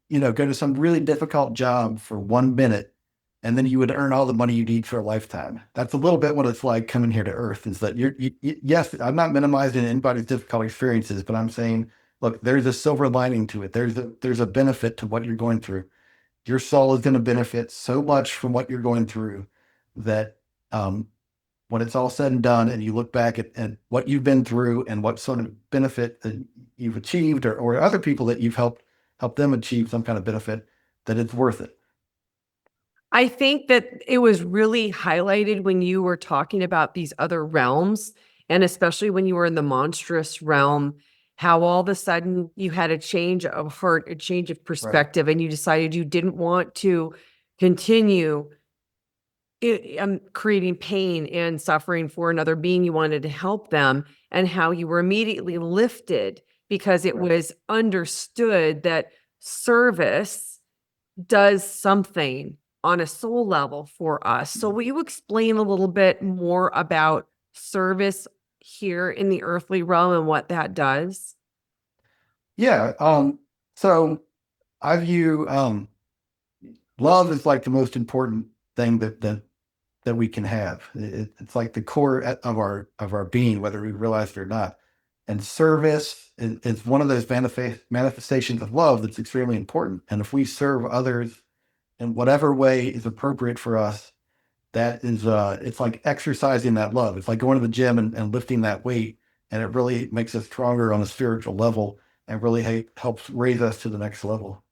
you know, go to some really difficult job for 1 minute and then you would earn all the money you need for a lifetime. That's a little bit what it's like coming here to Earth. Is that yes, I'm not minimizing anybody's difficult experiences, but I'm saying, look, there's a silver lining to it. There's a benefit to what you're going through. Your soul is going to benefit so much from what you're going through that when it's all said and done, and you look back at what you've been through and what sort of benefit that you've achieved, or other people that you've helped them achieve some kind of benefit, that it's worth it. I think that it was really highlighted when you were talking about these other realms, and especially when you were in the monstrous realm, how all of a sudden you had a change of heart, a change of Right. perspective, and you decided you didn't want to continue creating pain and suffering for another being. You wanted to help them, and how you were immediately lifted because it Right. was understood that service does something on a soul level for us. So, will you explain a little bit more about service here in the earthly realm and what that does? Yeah. So I view love is like the most important thing that we can have. It's like the core of our being, whether we realize it or not. And service is one of those manifestations of love that's extremely important. And if we serve others in whatever way is appropriate for us, that is it's like exercising that love. It's like going to the gym and lifting that weight, and it really makes us stronger on a spiritual level and really helps raise us to the next level.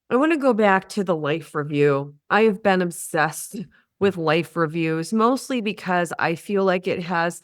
I want to go back to the life review. I have been obsessed with life reviews, mostly because I feel like it has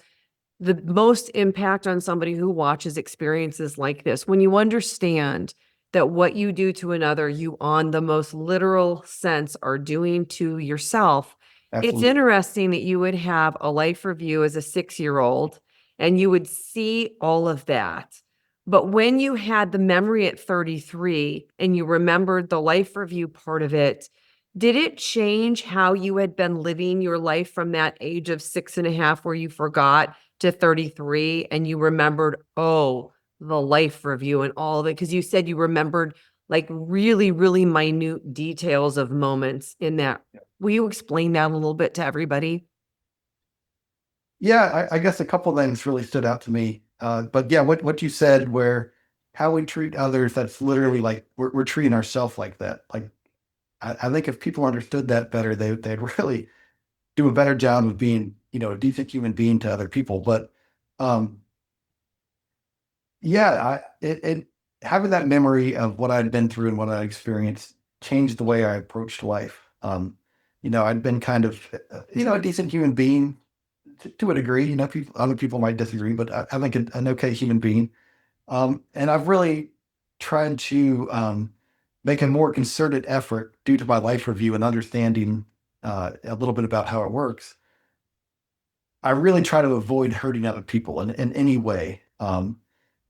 the most impact on somebody who watches experiences like this. When you understand that what you do to another, you on the most literal sense are doing to yourself, it's Absolutely. interesting that you would have a life review as a 6-year-old and you would see all of that. But when you had the memory at 33 and you remembered the life review part of it, did it change how you had been living your life from that age of 6.5 where you forgot to 33 and you remembered, oh, the life review and all of it? Because you said you remembered like really, really minute details of moments in that. Will you explain that a little bit to everybody? Yeah, I guess a couple things really stood out to me. But yeah, what you said, where how we treat others, that's literally like we're treating ourselves like that. Like I think if people understood that better, they'd really do a better job of being, a decent human being to other people. But um, yeah, it having that memory of what I'd been through and what I experienced changed the way I approached life. I'd been kind of, a decent human being to a degree. Other people might disagree, but I think an okay human being. And I've really tried to make a more concerted effort due to my life review and understanding a little bit about how it works. I really try to avoid hurting other people in any way.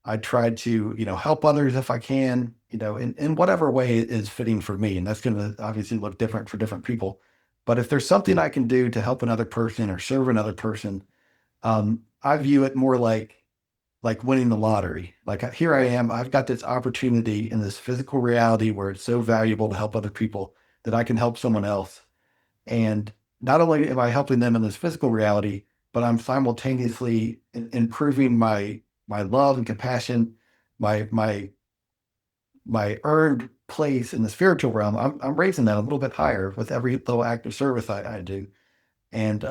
I try to, help others if I can, in whatever way is fitting for me. And that's going to obviously look different for different people. But if there's something I can do to help another person or serve another person, I view it more like winning the lottery. Like here I am, I've got this opportunity in this physical reality where it's so valuable to help other people that I can help someone else. And not only am I helping them in this physical reality, but I'm simultaneously improving my love and compassion, my my my earned place in the spiritual realm. I'm raising that a little bit higher with every little act of service I do. And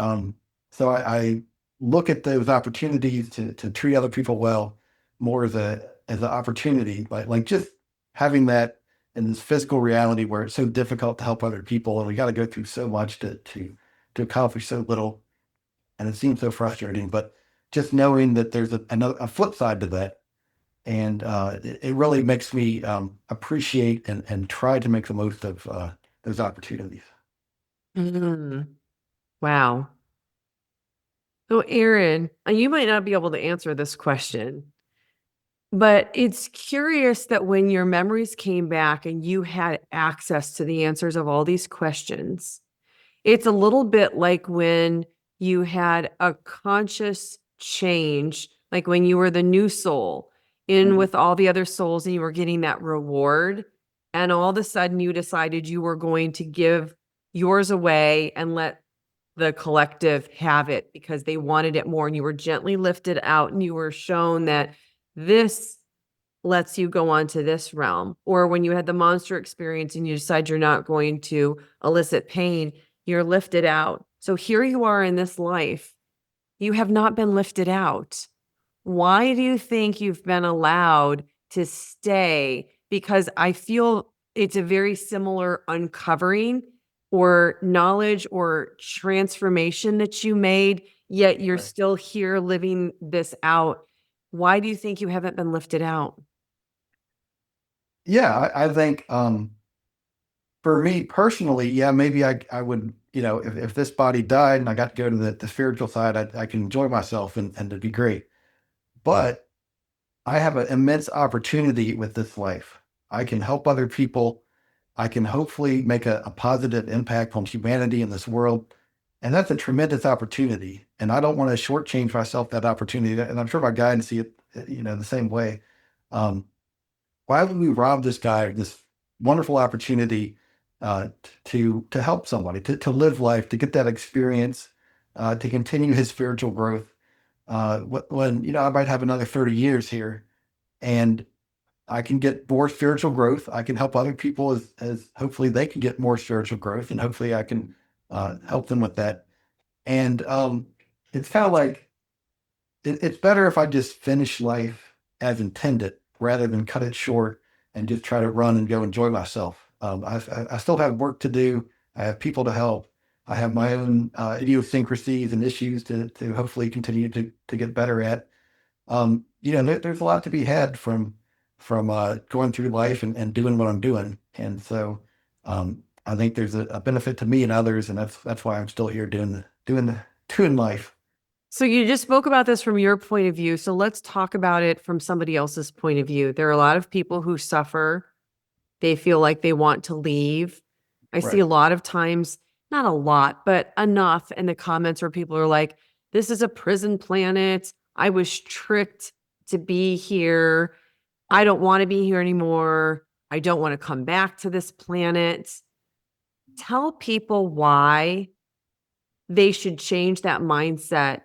so I look at those opportunities to treat other people well more as an opportunity, like just having that in this physical reality where it's so difficult to help other people, and we got to go through so much to accomplish so little, and it seems so frustrating. But just knowing that there's a flip side to that, and it really makes me appreciate and try to make the most of those opportunities. Mm, wow. So, Aaron, you might not be able to answer this question, but it's curious that when your memories came back and you had access to the answers of all these questions, it's a little bit like when you had a conscious change, like when you were the new soul in Mhm. with all the other souls and you were getting that reward. And all of a sudden you decided you were going to give yours away and let the collective have it because they wanted it more. And you were gently lifted out and you were shown that this lets you go on to this realm. Or when you had the monster experience and you decide you're not going to elicit pain, you're lifted out. So here you are in this life. You have not been lifted out. Why do you think you've been allowed to stay? Because I feel it's a very similar uncovering or knowledge or transformation that you made, yet you're Right. still here living this out. Why do you think you haven't been lifted out? Yeah, I think for me personally, yeah, maybe I would, if this body died and I got to go to the spiritual side, I can enjoy myself and it'd be great. But I have an immense opportunity with this life. I can help other people. I can hopefully make a positive impact on humanity in this world. And that's a tremendous opportunity. And I don't want to shortchange myself that opportunity. And I'm sure my guides see it, the same way. Um, why would we rob this guy of this wonderful opportunity to help somebody, to live life, to get that experience, to continue his spiritual growth? When I might have another 30 years here, and I can get more spiritual growth. I can help other people as hopefully they can get more spiritual growth, and hopefully I can help them with that. And it's kind of like it's better if I just finish life as intended rather than cut it short and just try to run and go enjoy myself. I still have work to do. I have people to help. I have my own idiosyncrasies and issues to hopefully continue to get better at. There's a lot to be had from going through life and doing what I'm doing, and so I think there's a benefit to me and others, and that's why I'm still here doing life. So you just spoke about this from your point of view. So let's talk about it from somebody else's point of view. There are a lot of people who suffer. They feel like they want to leave. I see Right. a lot of times, not a lot, but enough in the comments where people are like, this is a prison planet. I was tricked to be here. I don't want to be here anymore. I don't want to come back to this planet. Tell people why they should change that mindset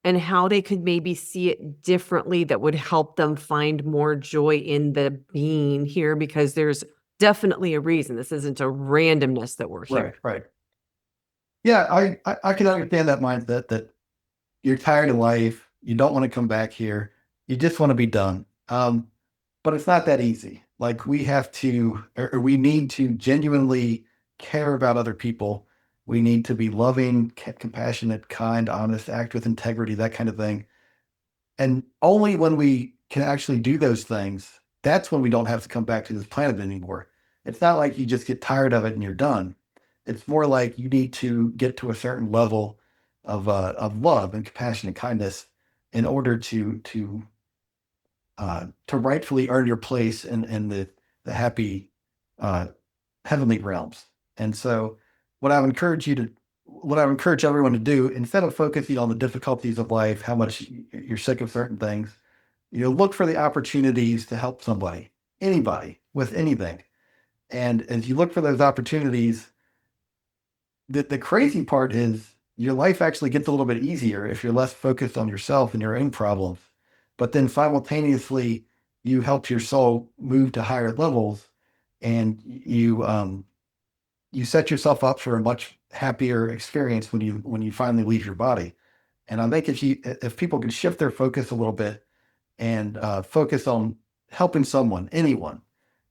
and how they could maybe see it differently that would help them find more joy in the being here, because there's definitely a reason. This isn't a randomness that we're here. Right, right. Yeah, I can understand that mindset that you're tired of life, you don't want to come back here, you just want to be done. But it's not that easy. Like we have to, or we need to genuinely care about other people. We need to be loving, compassionate, kind, honest, act with integrity, that kind of thing. And only when we can actually do those things, that's when we don't have to come back to this planet anymore. It's not like you just get tired of it and you're done. It's more like you need to get to a certain level of love and compassion and kindness in order to rightfully earn your place in the happy uh, heavenly realms. And so, what I would encourage you to, what I would encourage everyone to do, instead of focusing on the difficulties of life, how much you're sick of certain things, look for the opportunities to help somebody, anybody, with anything. And as you look for those opportunities, the crazy part is your life actually gets a little bit easier if you're less focused on yourself and your own problems. But then simultaneously, you help your soul move to higher levels, and you set yourself up for a much happier experience when you finally leave your body. And I think if people can shift their focus a little bit and focus on helping someone, anyone,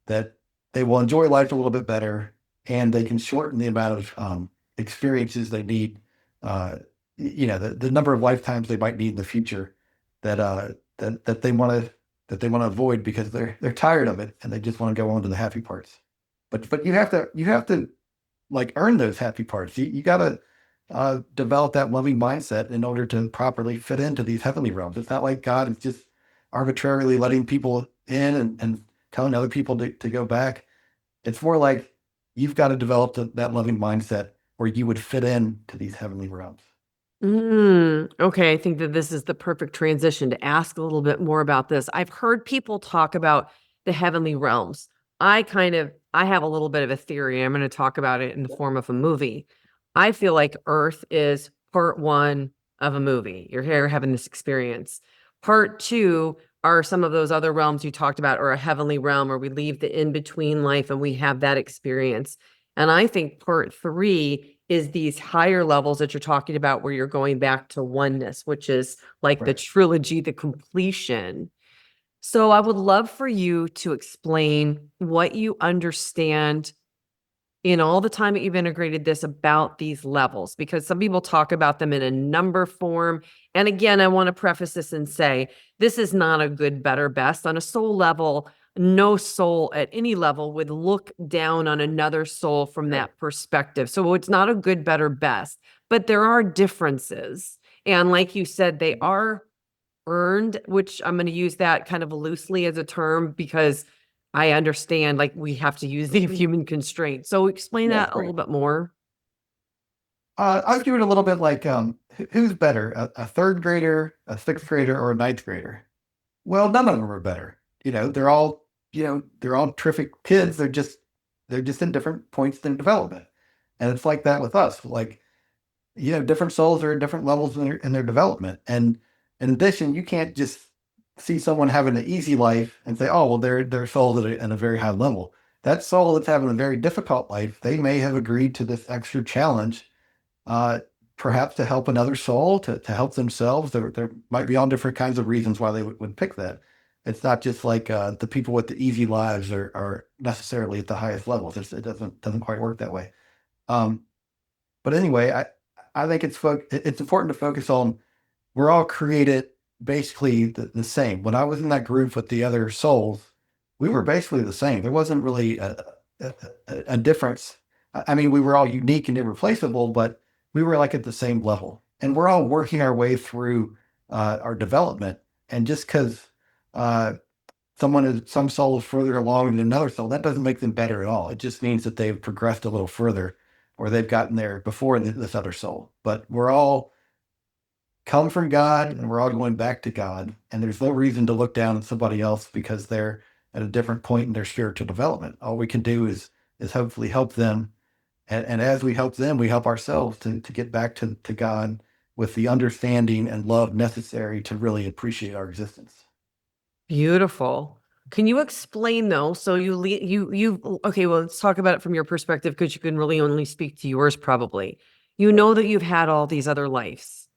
that they will enjoy life a little bit better, and they can shorten the amount of experiences they need. Uh, the number of lifetimes they might need in the future that that they want to avoid because they're tired of it and they just want to go on to the happy parts. But you have to like earn those happy parts. You got to develop that loving mindset in order to properly fit into these heavenly realms. It's not like God is just arbitrarily letting people in and telling other people to go back. It's more like you've got to develop that loving mindset where you would fit in to these heavenly realms. Okay, I think that this is the perfect transition to ask a little bit more about this. I've heard people talk about the heavenly realms. I have a little bit of a theory. I'm going to talk about it in the form of a movie. I feel like Earth is part one of a movie. You're here having this experience. Part two are some of those other realms you talked about, or a heavenly realm where we leave the in-between life and we have that experience. And I think part three is these higher levels that you're talking about where you're going back to oneness, which is like the Right. trilogy, the completion. So I would love for you to explain what you understand in all the time that you've integrated this about these levels, because some people talk about them in a number form. And again, I want to preface this and say, this is not a good, better, best. On a soul level, no soul at any level would look down on another soul from Right. that perspective. So it's not a good, better, best, but there are differences. And like you said, they are earned, which I'm going to use that kind of loosely as a term because I understand like we have to use the human constraint. So explain Yeah, that a right. little bit more. I'll do it a little bit like who's better, a third grader, a sixth grader, or a ninth grader? Well, none of them are better. They're all terrific kids. They're just in different points in development, and it's like that with us. Like different souls are at different levels in their development. And in addition, you can't just see someone having an easy life and say, oh, well, they're souls at a very high level. That soul that's having a very difficult life, they may have agreed to this extra challenge, uh, perhaps to help another soul, to help themselves. There might be all different kinds of reasons why they would pick that. It's not just like the people with the easy lives are necessarily at the highest levels. It doesn't quite work that way. Um, but anyway, I think it's important to focus on we're all created basically the same. When I was in that group with the other souls, we were basically the same. There wasn't really a, a difference. I mean, we were all unique and irreplaceable, but we were like at the same level. And we're all working our way through our development. And just because uh, some soul is further along than another soul, that doesn't make them better at all. It just means that they've progressed a little further or they've gotten there before this other soul. But we're all come from God and we're all going back to God. And there's no reason to look down at somebody else because they're at a different point in their spiritual development. All we can do is hopefully help them. And as we help them, we help ourselves to get back to God with the understanding and love necessary to really appreciate our existence. Beautiful. Can you explain though? So okay, well, let's talk about it from your perspective because you can really only speak to yours probably. You know that you've had all these other lives.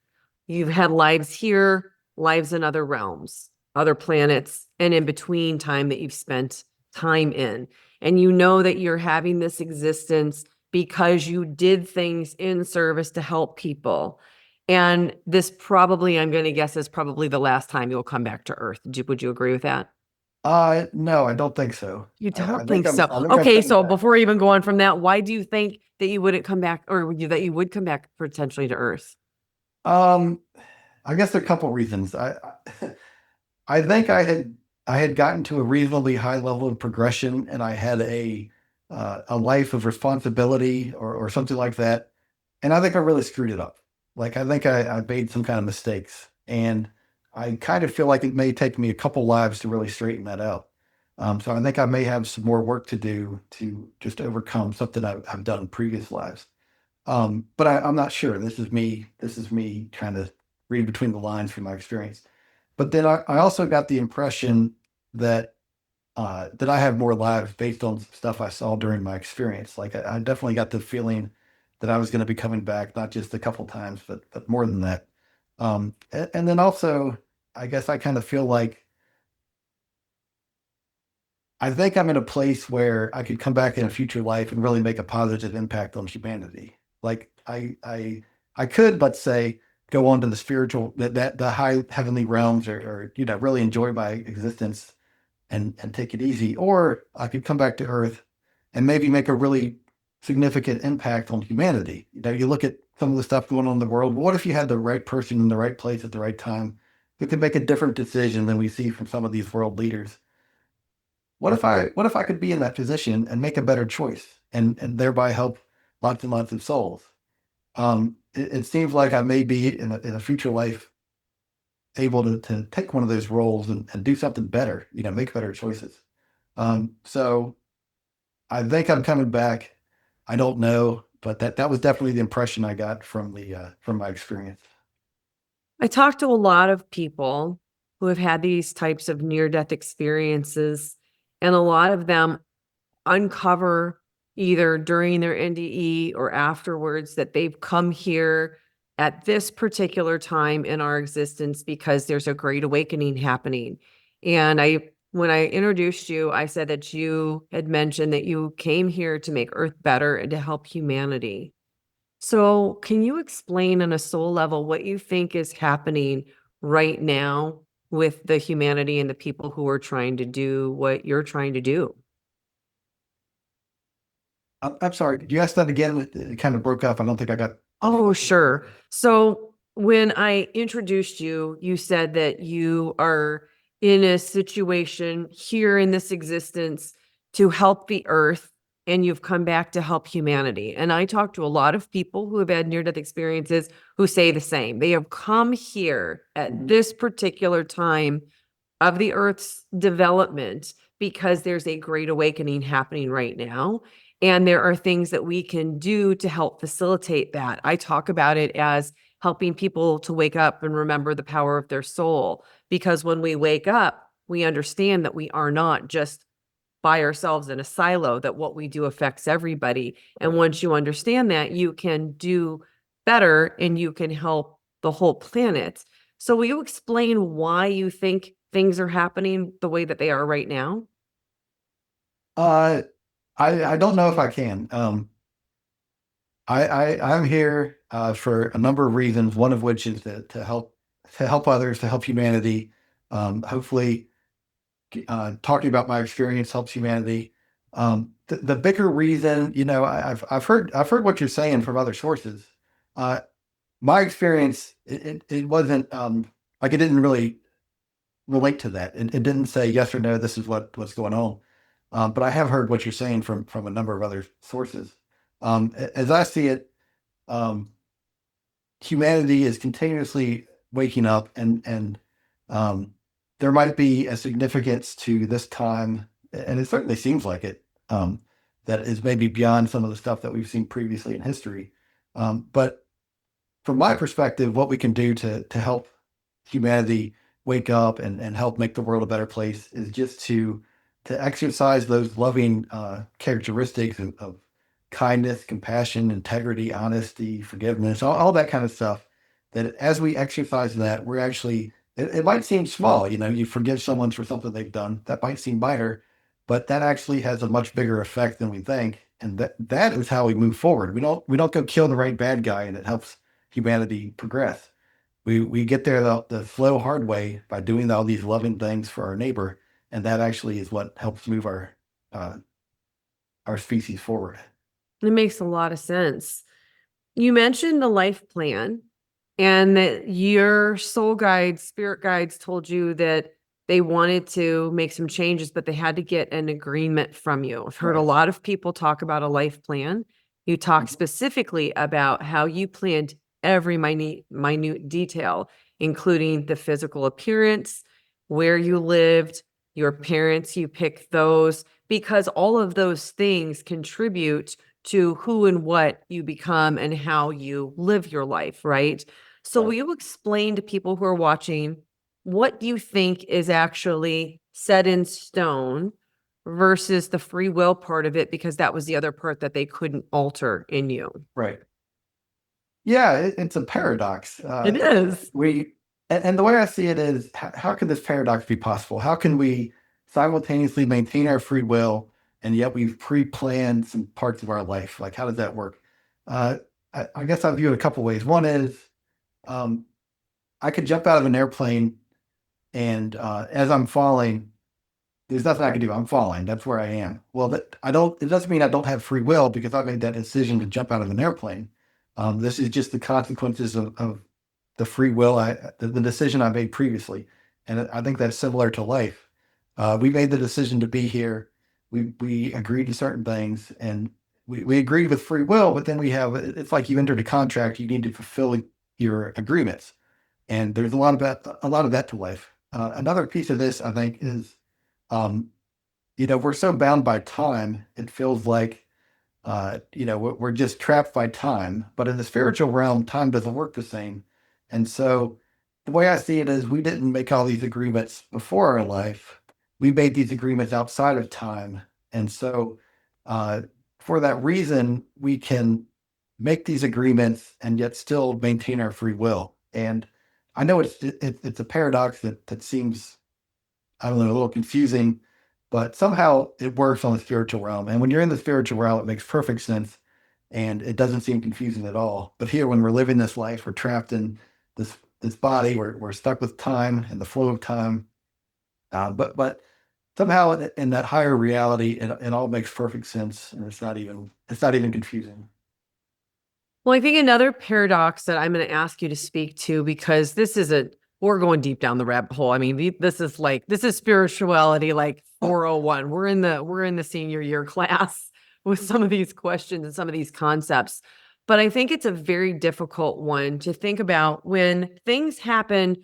You've had lives here, lives in other realms, other planets, and in between time that you've spent time in. And you know that you're having this existence because you did things in service to help people. And this probably, I'm going to guess, is probably the last time you'll come back to Earth. Would you agree with that? No, I don't think so. You I don't think think so. I think I'm Okay, coming so back. before even going from that, why do you think that you wouldn't come back, or that you would come back potentially to Earth? Um, I guess there are a couple reasons. I think I had gotten to a reasonably high level of progression, and I had a life of responsibility or something like that. And I think I really screwed it up. Like I think I made some kind of mistakes, and I kind of feel like it may take me a couple lives to really straighten that out. So I think I may have some more work to do to just overcome something I've done in previous lives. But I'm not sure. This is me. This is me trying to read between the lines from my experience. But then I also got the impression that that I have more lives based on stuff I saw during my experience. Like I definitely got the feeling that I was going to be coming back, not just a couple times, but more than that. And then also, I guess I kind of feel like I think I'm in a place where I could come back in a future life and really make a positive impact on humanity. Like I could, let's say, go on to the spiritual that the high heavenly realms or really enjoy my existence and take it easy. Or I could come back to Earth and maybe make a really significant impact on humanity. You look at some of the stuff going on in the world. What if you had the right person in the right place at the right time who could make a different decision than we see from some of these world leaders? What if I could be in that position and make a better choice and thereby help lots and lots of souls? It seems like I may be in a future life able to take one of those roles and do something better, make better choices. So I think I'm coming back. I don't know, but that was definitely the impression I got from my experience. I talk to a lot of people who have had these types of near-death experiences, and a lot of them uncover either during their NDE or afterwards that they've come here at this particular time in our existence because there's a great awakening happening. And when I introduced you, I said that you had mentioned that you came here to make Earth better and to help humanity. So, can you explain on a soul level what you think is happening right now with the humanity and the people who are trying to do what you're trying to do? I'm sorry. Did you ask that again? It kind of broke up. I don't think I got. Oh, sure. So when I introduced you, you said that you are in a situation here in this existence to help the earth, and you've come back to help humanity. And I talk to a lot of people who have had near death experiences who say the same. They have come here at Mhm. this particular time of the earth's development because there's a great awakening happening right now. And there are things that we can do to help facilitate that. I talk about it as helping people to wake up and remember the power of their soul. Because when we wake up, we understand that we are not just by ourselves in a silo, that what we do affects everybody. And once you understand that, you can do better and you can help the whole planet. So, will you explain why you think things are happening the way that they are right now? Uh, I don't know if I can. I'm here for a number of reasons. One of which is to help others, to help humanity. Hopefully, talking about my experience helps humanity. The bigger reason, I've heard what you're saying from other sources. Uh, my experience, it wasn't like it didn't really relate to that. It didn't say yes or no. This is what's going on. But I have heard what you're saying from a number of other sources. As I see it, um, humanity is continuously waking up, and um, there might be a significance to this time, and it certainly seems like it. That is maybe beyond some of the stuff that we've seen previously in history. But from my perspective, what we can do to help humanity wake up and help make the world a better place is just to exercise those loving characteristics of kindness, compassion, integrity, honesty, forgiveness, all that kind of stuff. That as we exercise that, we're actually it might seem small, you forgive someone for something they've done. That might seem minor, but that actually has a much bigger effect than we think. And that is how we move forward. We don't go kill the right bad guy, and it helps humanity progress. We get there the slow, hard way by doing all these loving things for our neighbor, and that actually is what helps move uh, our species forward. It makes a lot of sense. You mentioned the life plan and that your soul guides, spirit guides told you that they wanted to make some changes, but they had to get an agreement from you. I've heard a Right. lot of people talk about a life plan. You talk Mhm. specifically about how you planned every minute detail, including the physical appearance, where you lived, your parents, you picked those, because all of those things contribute to who and what you become and how you live your life, right? So, will Right. you explain to people who are watching what do you think is actually set in stone versus the free will part of it? Because that was the other part that they couldn't alter in you. Right. Yeah, it's a paradox. It is. And the way I see it is, how can this paradox be possible? How can we simultaneously maintain our free will and yet we've pre-planned some parts of our life? Like, how does that work? Uh, I guess I view it a couple ways. One is um, I could jump out of an airplane and as I'm falling, there's nothing I can do. I'm falling. That's where I am. Well, I don't. It doesn't mean I don't have free will because I made that decision to jump out of an airplane. This is just the consequences of the free will, the decision I made previously, and I think that's similar to life. We made the decision to be here. We agreed to certain things, and we agreed with free will. But then we have it's like you entered a contract. You need to fulfill your agreements, and there's a lot of that to life. Another piece of this, I think, is um, we're so bound by time. It feels like we're just trapped by time. But in the spiritual realm, time doesn't work the same. And so the way I see it is we didn't make all these agreements before our life. We made these agreements outside of time. And so uh, for that reason, we can make these agreements and yet still maintain our free will. And I know it's a paradox that seems, I don't know, a little confusing, but somehow it works on the spiritual realm. And when you're in the spiritual realm, it makes perfect sense and it doesn't seem confusing at all. But here, when we're living this life, we're trapped in this body, we're stuck with time and the flow of time. But somehow in that higher reality, it all makes perfect sense, and it's not even confusing. Well, I think another paradox that I'm going to ask you to speak to, because we're going deep down the rabbit hole. I mean, this is spirituality like 401. We're in the senior year class with some of these questions and some of these concepts. But I think it's a very difficult one to think about when things happen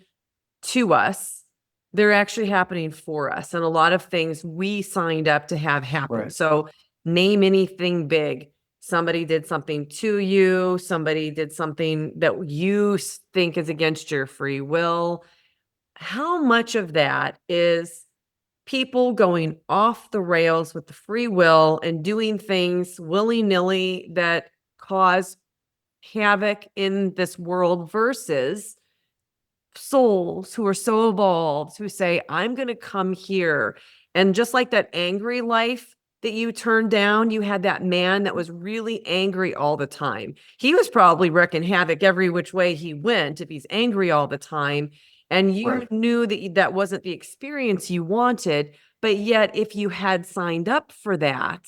to us, they're actually happening for us. And a lot of things we signed up to have happen. Right. So name anything big. Somebody did something to you, somebody did something that you think is against your free will. How much of that is people going off the rails with the free will and doing things willy-nilly that cause havoc in this world versus souls who are so evolved who say, I'm going to come here. And just like that angry life that you turned down, you had that man that was really angry all the time. He was probably wreaking havoc every which way he went if he's angry all the time. And you Right. knew that that wasn't the experience you wanted. But yet, if you had signed up for that,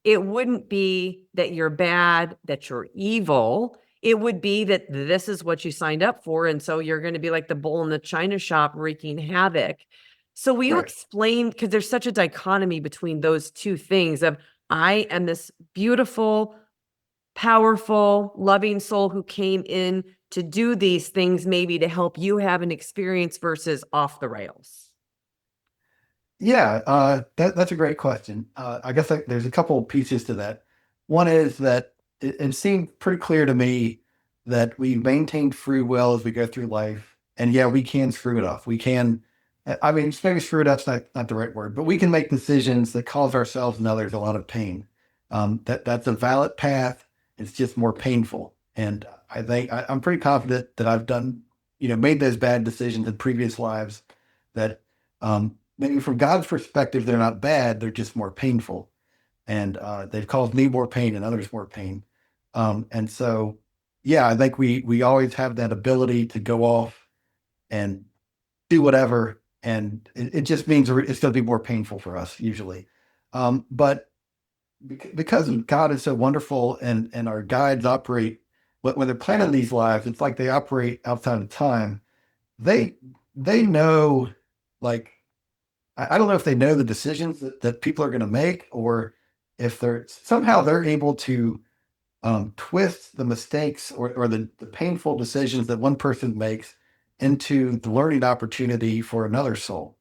it wouldn't be that you're bad, that you're evil. It would be that this is what you signed up for. And so you're going to be like the bull in the china shop wreaking havoc. So will you Right. explain, because there's such a dichotomy between those two things of I am this beautiful, powerful, loving soul who came in to do these things, maybe to help you have an experience versus off the rails. Yeah, that's a great question. I guess there's a couple pieces to that. One is that it seemed pretty clear to me that we maintain free will as we go through life. And yeah, we can screw it up. We can, I mean, maybe screw it up's not the right word, but we can make decisions that cause ourselves and others a lot of pain. That's a valid path. It's just more painful. And I think I'm pretty confident that I've done, made those bad decisions in previous lives that maybe from God's perspective, they're not bad. They're just more painful. And they've caused me more pain and others more pain. And so, yeah, I think we always have that ability to go off and do whatever, and it just means it's going to be more painful for us usually. But because God is so wonderful, and our guides operate when they're planning these lives, it's like they operate outside of time. They they know, like, I don't know if they know the decisions that people are going to make, or if they're able to twist the mistakes, or the painful decisions that one person makes into the learning opportunity for another soul.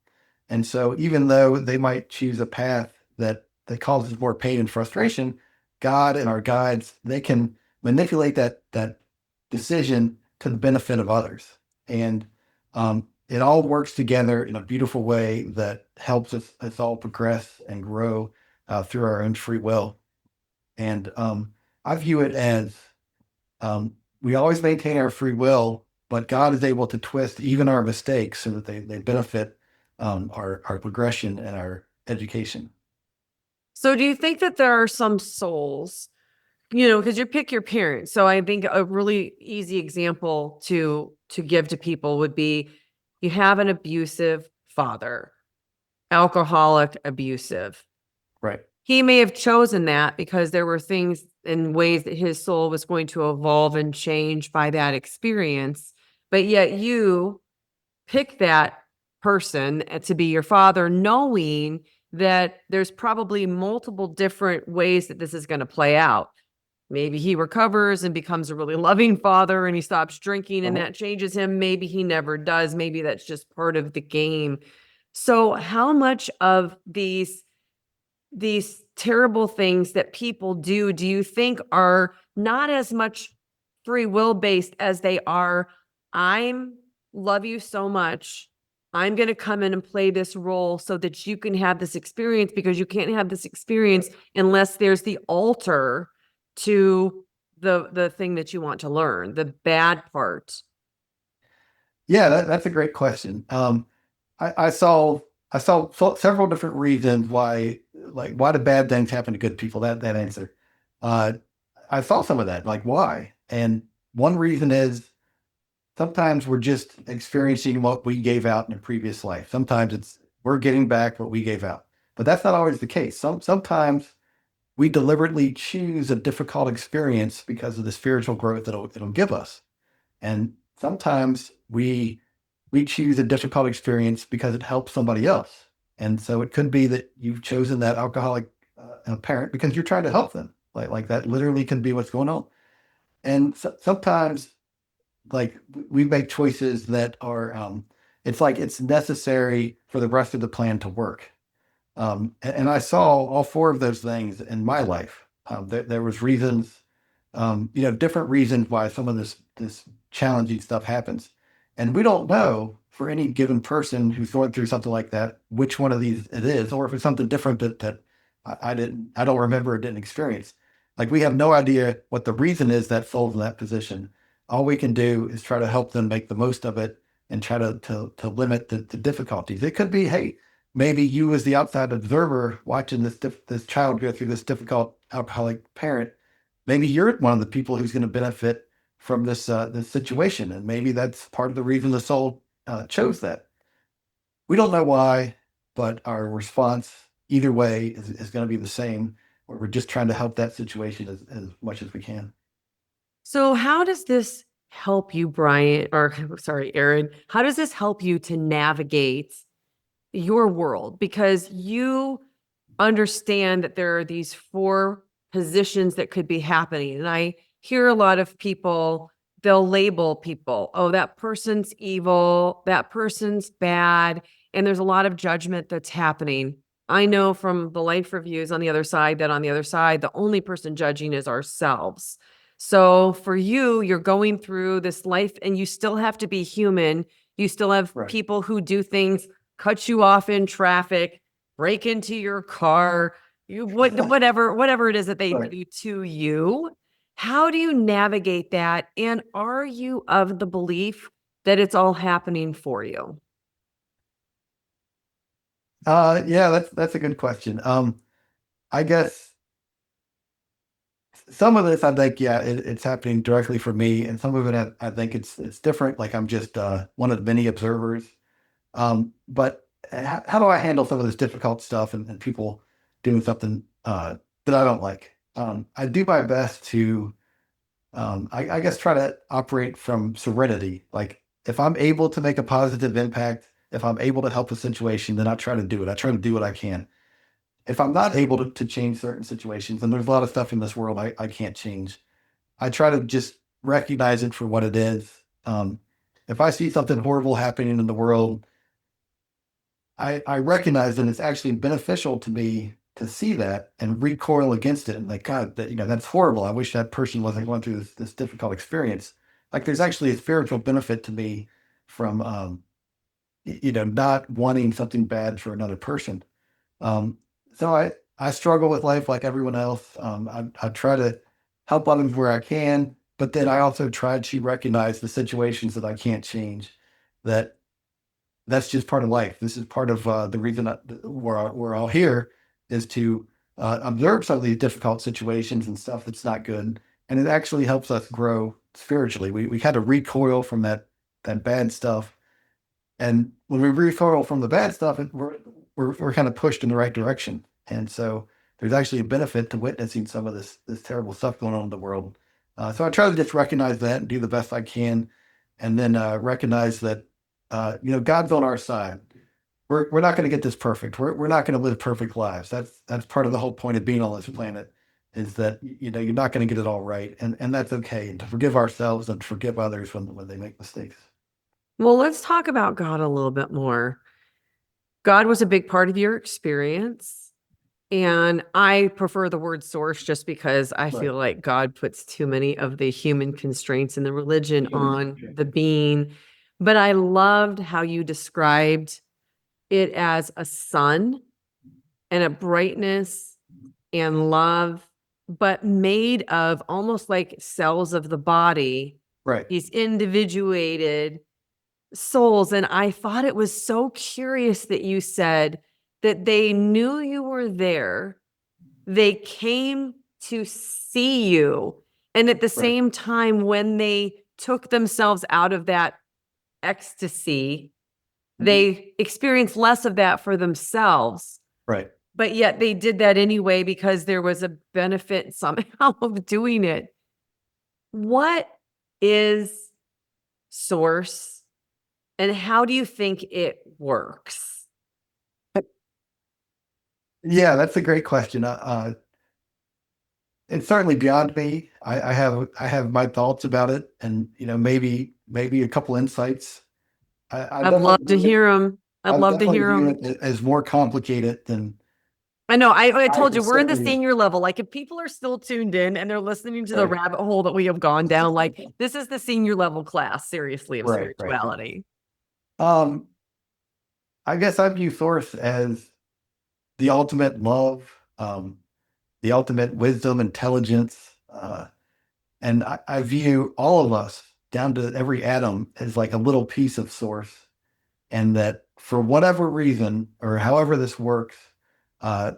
And so, even though they might choose a path that causes more pain and frustration, God and our guides, they can manipulate that decision to the benefit of others. And it all works together in a beautiful way that helps us all progress and grow through our own free will. And I view it as we always maintain our free will, but God is able to twist even our mistakes so that they benefit our progression and our education. So do you think that there are some souls, because you pick your parents. So I think a really easy example to give to people would be you have an abusive father, alcoholic, abusive. Right. He may have chosen that because there were things and ways that his soul was going to evolve and change by that experience. But yet you pick that person to be your father, knowing that there's probably multiple different ways that this is going to play out. Maybe he recovers and becomes a really loving father and he stops drinking and Uh-huh. that changes him. Maybe he never does. Maybe that's just part of the game. So how much of these terrible things that people do you think are not as much free will based as they are, I'm love you so much, I'm going to come in and play this role so that you can have this experience, because you can't have this experience unless there's the alter to the thing that you want to learn, the bad part. Yeah, that's a great question. I saw several different reasons why do bad things happen to good people. That answer. Uh, I saw some of that, like why, and one reason is sometimes we're just experiencing what we gave out in a previous life. Sometimes it's we're getting back what we gave out, but that's not always the case. Sometimes we deliberately choose a difficult experience because of the spiritual growth it'll give us, and sometimes we choose a difficult experience because it helps somebody else. And so it could be that you've chosen that alcoholic parent because you're trying to help them. Like that literally can be what's going on. And sometimes, like, we make choices that are it's like it's necessary for the rest of the plan to work. And I saw all four of those things in my life. There was reasons, different reasons why some of this challenging stuff happens, and we don't know for any given person who's going through something like that which one of these it is, or if it's something different that I don't remember or didn't experience. Like, we have no idea what the reason is that soul's in that position. All we can do is try to help them make the most of it and try to limit the difficulties. It could be, hey, maybe you as the outside observer watching this child go through this difficult alcoholic parent, maybe you're one of the people who's going to benefit from this situation, and maybe that's part of the reason the soul chose that. We don't know why, but our response either way is going to be the same. Where we're just trying to help that situation as much as we can. So how does this help you, Brian, or sorry, Aaron? How does this help you to navigate your world? Because you understand that there are these four positions that could be happening. And I hear a lot of people, they'll label people, oh, that person's evil, that person's bad. And there's a lot of judgment that's happening. I know from the life reviews on the other side that on the other side, the only person judging is ourselves. So for you, you're going through this life and you still have to be human. You still have Right. people who do things, cut you off in traffic, break into your car, whatever it is that they Right. do to you. How do you navigate that? And are you of the belief that it's all happening for you? Yeah, that's a good question. I guess some of this, I think, yeah, it's happening directly for me, and some of it, I think it's different. Like I'm just one of the many observers. But how do I handle some of this difficult stuff and people doing something that I don't like? I do my best to, I guess, try to operate from serenity. Like if I'm able to make a positive impact, if I'm able to help a situation, then I try to do it. I try to do what I can. If I'm not able to change certain situations, and there's a lot of stuff in this world I can't change, I try to just recognize it for what it is. If I see something horrible happening in the world, I recognize that it's actually beneficial to me to see that and recoil against it. And like, God, that's horrible. I wish that person wasn't going through this difficult experience. Like, there's actually a spiritual benefit to me from, not wanting something bad for another person. Um, so I struggle with life like everyone else. I try to help others where I can, but then I also try to recognize the situations that I can't change. That that's just part of life. This is part of the reason that we're all here is to observe some of these difficult situations and stuff that's not good, and it actually helps us grow spiritually. We kind of recoil from that bad stuff, and when we recoil from the bad stuff, we're kind of pushed in the right direction. And so there's actually a benefit to witnessing some of this terrible stuff going on in the world. So I try to just recognize that and do the best I can, and then recognize that God's on our side. We're not going to get this perfect. We're not going to live perfect lives. That's part of the whole point of being on this planet, is that you're not going to get it all right, and that's okay. And to forgive ourselves and to forgive others when they make mistakes. Well, let's talk about God a little bit more. God was a big part of your experience. And I prefer the word source just because I Right. feel like God puts too many of the human constraints in the religion Sure. on the being. But I loved how you described it as a sun and a brightness and love, but made of almost like cells of the body, Right. these individuated souls. And I thought it was so curious that you said that they knew you were there. They came to see you. And at the Right. same time, when they took themselves out of that ecstasy, Mhm. they experienced less of that for themselves. Right. But yet they did that anyway because there was a benefit somehow of doing it. What is source and how do you think it works? Yeah, that's a great question. It's certainly beyond me. I have my thoughts about it, and maybe a couple insights. I I'd love definitely to view it. hear them. I'd I love to definitely hear view them. it as more complicated than I know. I I told you can we're in the certainly. senior level. Like if people are still tuned in and they're listening to the Right. rabbit hole that we have gone down, like this is the senior level class, seriously, of Right. Right. spirituality. Um, I guess I view Source as the ultimate love, the ultimate wisdom, intelligence, and I view all of us down to every atom as like a little piece of Source, and that for whatever reason or however this works, uh,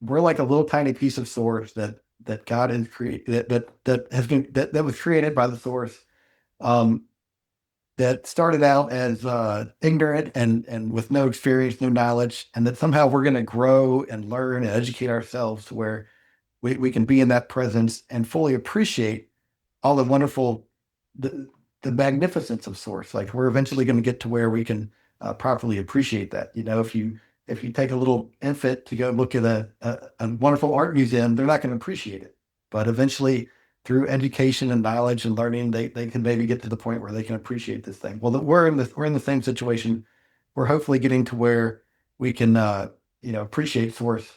we're like a little tiny piece of source that God has created that was created by the source, um, that started out as ignorant and with no experience, no knowledge, and that somehow we're going to grow and learn and educate ourselves to where we can be in that presence and fully appreciate all the wonderful, the, the magnificence of source. Like we're eventually going to get to where we can properly appreciate that. If you take a little infant to go look at a wonderful art museum, they're not going to appreciate it. But eventually, through education and knowledge and learning, they can maybe get to the point where they can appreciate this thing. Well, we're in the same situation. We're hopefully getting to where we can appreciate source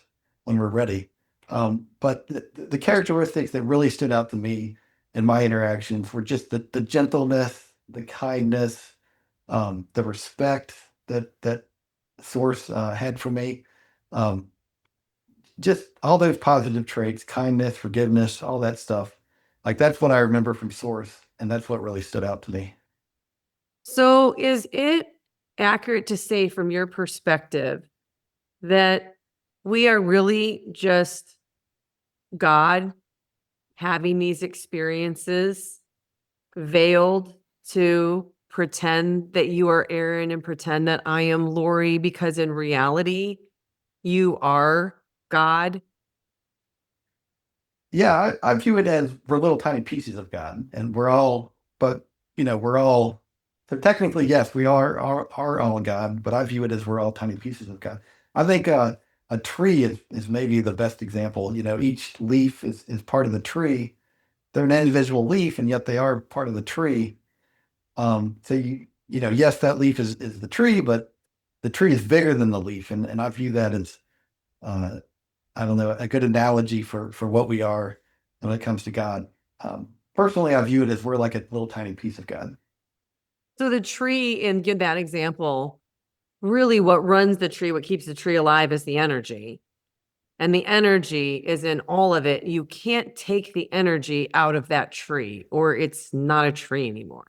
when we're ready. But the characteristics that really stood out to me in my interactions were just the gentleness, the kindness, the respect that Source had for me. Um, just all those positive traits, kindness, forgiveness, all that stuff. Like that's what I remember from Source, and that's what really stood out to me. So is it accurate to say from your perspective that we are really just God having these experiences veiled to pretend that you are Aaron and pretend that I am Laurie, because in reality, you are God? Yeah, I view it as we're little tiny pieces of God, and we're all, but we're all. So technically, yes, we are all God, but I view it as we're all tiny pieces of God. I think a tree is maybe the best example. Each leaf is part of the tree. They're an individual leaf, and yet they are part of the tree. So yes, that leaf is the tree, but the tree is bigger than the leaf, and I view that as uh, I don't know, a good analogy for what we are when it comes to God. Personally, I view it as we're like a little tiny piece of God. So the tree, and give that example, really what runs the tree, what keeps the tree alive is the energy. And the energy is in all of it. You can't take the energy out of that tree or it's not a tree anymore.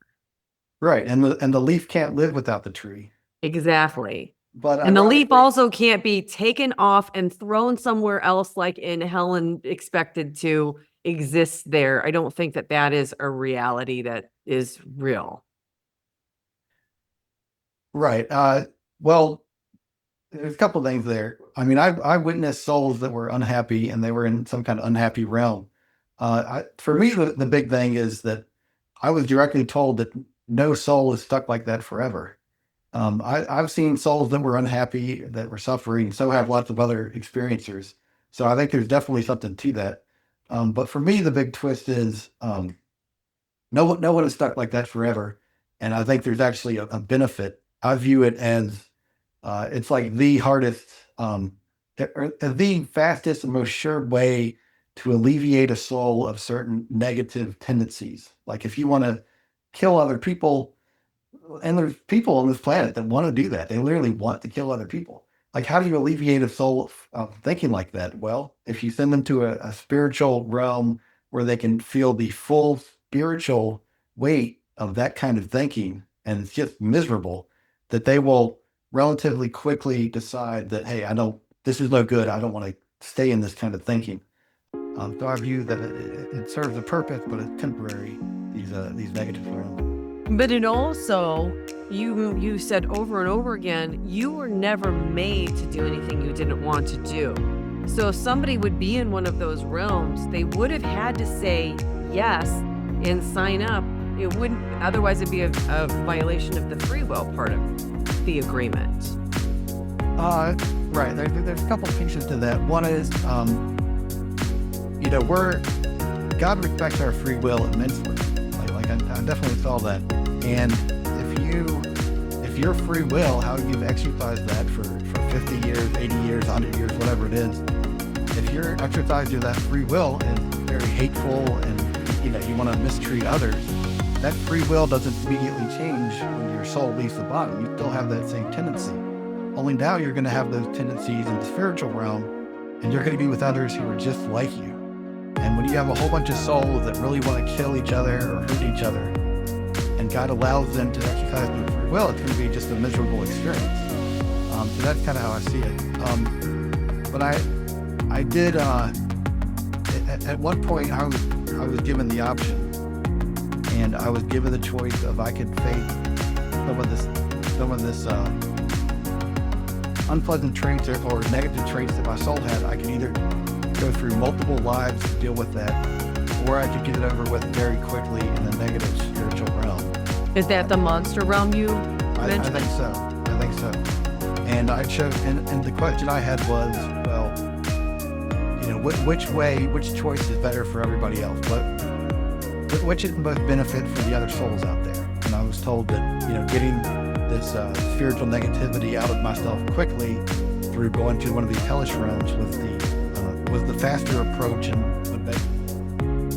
Right, and the leaf can't live without the tree. Exactly. But And the leaf ironically, also can't be taken off and thrown somewhere else like in hell and expected to exist there. I don't think that that is a reality that is real. right. Well, there's a couple things there. I mean, I witnessed souls that were unhappy and they were in some kind of unhappy realm. For me, the big thing is that I was directly told that no soul is stuck like that forever. I've seen souls that were unhappy, that were suffering, so have lots of other experiencers. So I think there's definitely something to that. But for me, the big twist is no one is stuck like that forever. And I think there's actually a benefit. I view it as it's like the hardest, or the fastest and most sure way to alleviate a soul of certain negative tendencies. Like if you want to kill other people, and there's people on this planet that want to do that. They literally want to kill other people. Like, how do you alleviate a soul of thinking like that? Well, if you send them to a spiritual realm where they can feel the full spiritual weight of that kind of thinking, and it's just miserable, that they will relatively quickly decide that, hey, this is no good. I don't want to stay in this kind of thinking. So I view that it serves a purpose, but it's temporary. These negative realms. But it also, you said over and over again, you were never made to do anything you didn't want to do. So if somebody would be in one of those realms, they would have had to say yes and sign up. It wouldn't, otherwise it'd be a violation of the free will part of the agreement. Right. There's a couple of pieces to that. One is, God respects our free will immensely. Like I definitely saw that. And if your free will, how you've exercised that for 50 years, 80 years, 100 years, whatever it is, if your exercise of that free will is very hateful and you want to mistreat others, that free will doesn't immediately change when your soul leaves the body. You still have that same tendency. Only now you're going to have those tendencies in the spiritual realm, and you're going to be with others who are just like you. And when you have a whole bunch of souls that really want to kill each other or hurt each other, and God allows them to exercise their free will, it's going to be just a miserable experience. So that's kind of how I see it. But I did, at one point I was given the option, and I was given the choice of I could face some of this unpleasant traits or negative traits that my soul had. I could either go through multiple lives to deal with that, or I could get it over with very quickly in the negative spiritual realm. Is that the monster realm you mentioned? I think so. And I chose, and the question I had was, well, which choice is better for everybody else? Which is the most benefit for the other souls out there? And I was told that, getting this spiritual negativity out of myself quickly through going to one of these hellish realms was the faster approach and would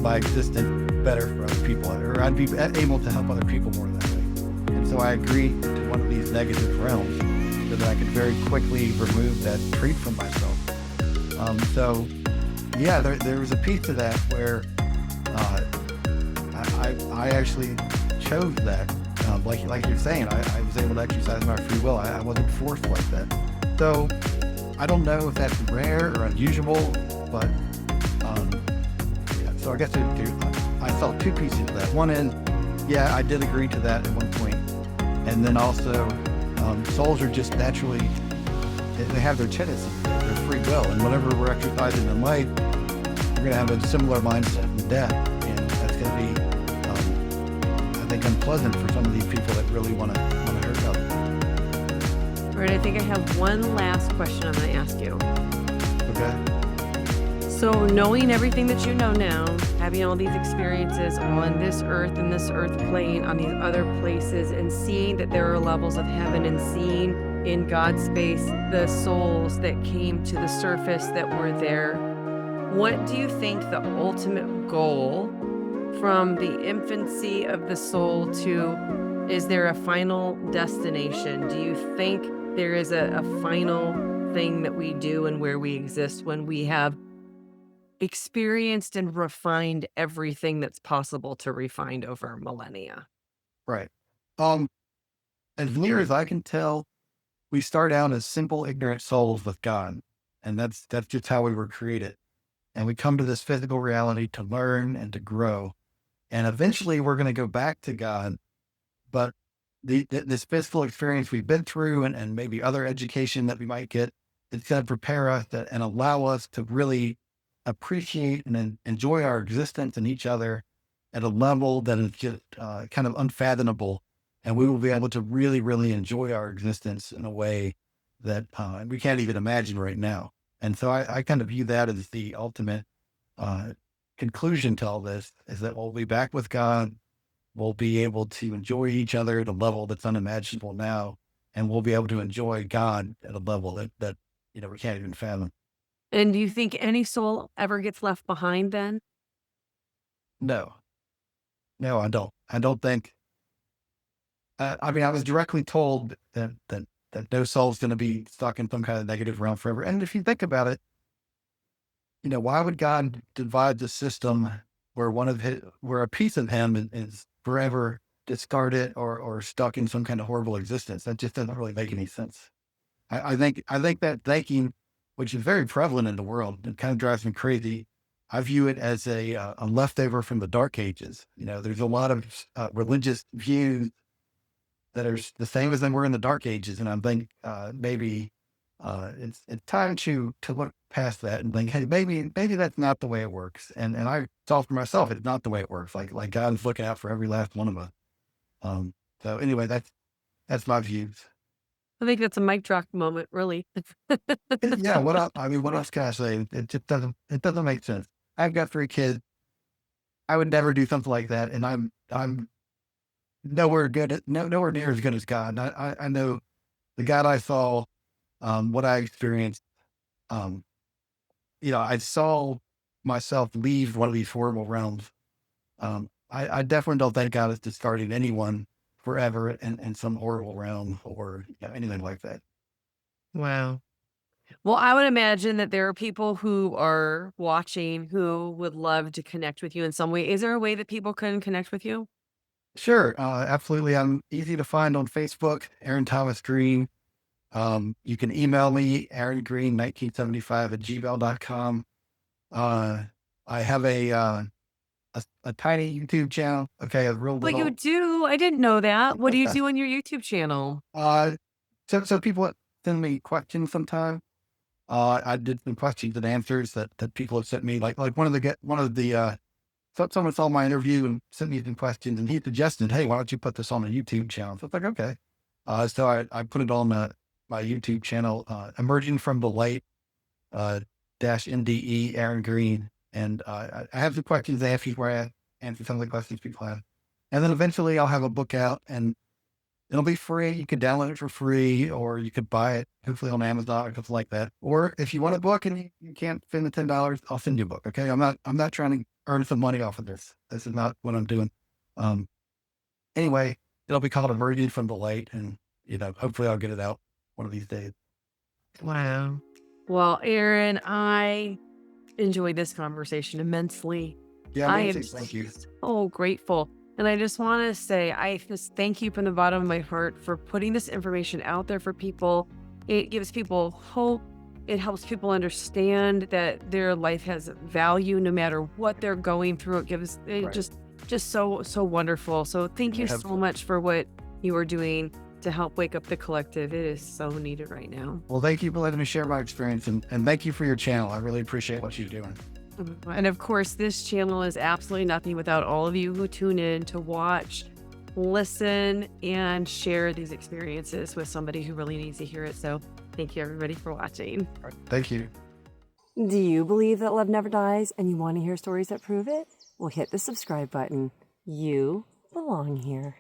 my existence better for other people, or I'd be able to help other people more that way. And so I agreed to one of these negative realms so that I could very quickly remove that trait from myself. So yeah, there was a piece to that where I actually chose that. Like you're saying, I was able to exercise my free will. I wasn't forced like that. So I don't know if that's rare or unusual, but yeah. So I guess I felt two pieces of that. One is, yeah, I did agree to that at one point, and then also souls are just naturally, they have their tendencies, their free will, and whatever we're exercising in life, we're going to have a similar mindset in death, and that's going to be, I think, unpleasant for some of these people that really want to hurt others. All right, I think I have one last question I'm going to ask you. Okay. So knowing everything that you know now, having all these experiences on this earth and this earth plane, on these other places, and seeing that there are levels of heaven, and seeing in God's space the souls that came to the surface that were there, what do you think the ultimate goal from the infancy of the soul to, is there a final destination? Do you think there is a final thing that we do and where we exist when we have experienced and refined everything that's possible to refine over millennia? Right. As near as I can tell, we start out as simple, ignorant souls with God, and that's just how we were created. And we come to this physical reality to learn and to grow, and eventually we're going to go back to God. But this physical experience we've been through, and maybe other education that we might get, it's going to prepare us and allow us to really appreciate and enjoy our existence and each other at a level that is just kind of unfathomable. And we will be able to really, really enjoy our existence in a way that we can't even imagine right now. And so I kind of view that as the ultimate conclusion to all this, is that we'll be back with God. We'll be able to enjoy each other at a level that's unimaginable now, and we'll be able to enjoy God at a level that we can't even fathom. And do you think any soul ever gets left behind then? No, no, I don't. I don't think. I mean, I was directly told that no soul's going to be stuck in some kind of negative realm forever. And if you think about it, why would God divide the system where where a piece of him is forever discarded or stuck in some kind of horrible existence? That just doesn't really make any sense. I think that thinking, which is very prevalent in the world, it kind of drives me crazy. I view it as a leftover from the Dark Ages. There's a lot of religious views that are the same as they were in the Dark Ages, and I think maybe it's time to look past that and think, hey, maybe that's not the way it works. And I saw for myself, it's not the way it works. Like God's looking out for every last one of us. So anyway, that's my views. I think that's a mic drop moment, really. Yeah, what else? I mean, what else can I say? It just doesn't make sense. I've got 3 kids. I would never do something like that, and I'm nowhere near as good as God. I know the God I saw, what I experienced. Um, I saw myself leave one of these horrible realms. I definitely don't think God is discarding anyone forever in some horrible realm or anything like that. Wow. Well, I would imagine that there are people who are watching who would love to connect with you in some way. Is there a way that people can connect with you? Sure, absolutely. I'm easy to find on Facebook, Aaron Thomas Green. You can email me, aarongreen1975 @gmail.com. Uh, I have a tiny YouTube channel. Okay, a real Well, you little. do? I didn't know that. What do you do on your YouTube channel? uh, so people send me questions sometimes. I did some questions and answers that people have sent me. Like one of the someone saw my interview and sent me some questions, and he suggested, hey, why don't you put this on a YouTube channel? So it's like, okay. So I put it on my YouTube channel, Emerging from the Light, uh, dash NDE Aaron Green. And I have the questions they ask you where I answer some of the questions people have. And then eventually I'll have a book out, and it'll be free. You can download it for free, or you could buy it hopefully on Amazon or something like that. Or if you want a book and you can't spend the $10, I'll send you a book. Okay. I'm not trying to earn some money off of this. This is not what I'm doing. Um, anyway, it'll be called Emerging from the Light, and hopefully I'll get it out one of these days. Wow. Well, Aaron, I enjoyed this conversation immensely. Yeah, I me am too. Thank you. so grateful. And I just want to say, I just thank you from the bottom of my heart for putting this information out there for people. It gives people hope. It helps people understand that their life has value no matter what they're going through. It gives it Right. just so wonderful. So thank you Yeah. so much for what you are doing to help wake up the collective. It is so needed right now. Well, thank you for letting me share my experience, and thank you for your channel. I really appreciate what you're doing. And of course, this channel is absolutely nothing without all of you who tune in to watch, listen, and share these experiences with somebody who really needs to hear it. So thank you, everybody, for watching. All right. Thank you. Do you believe that love never dies and you want to hear stories that prove it? Well, hit the subscribe button. You belong here.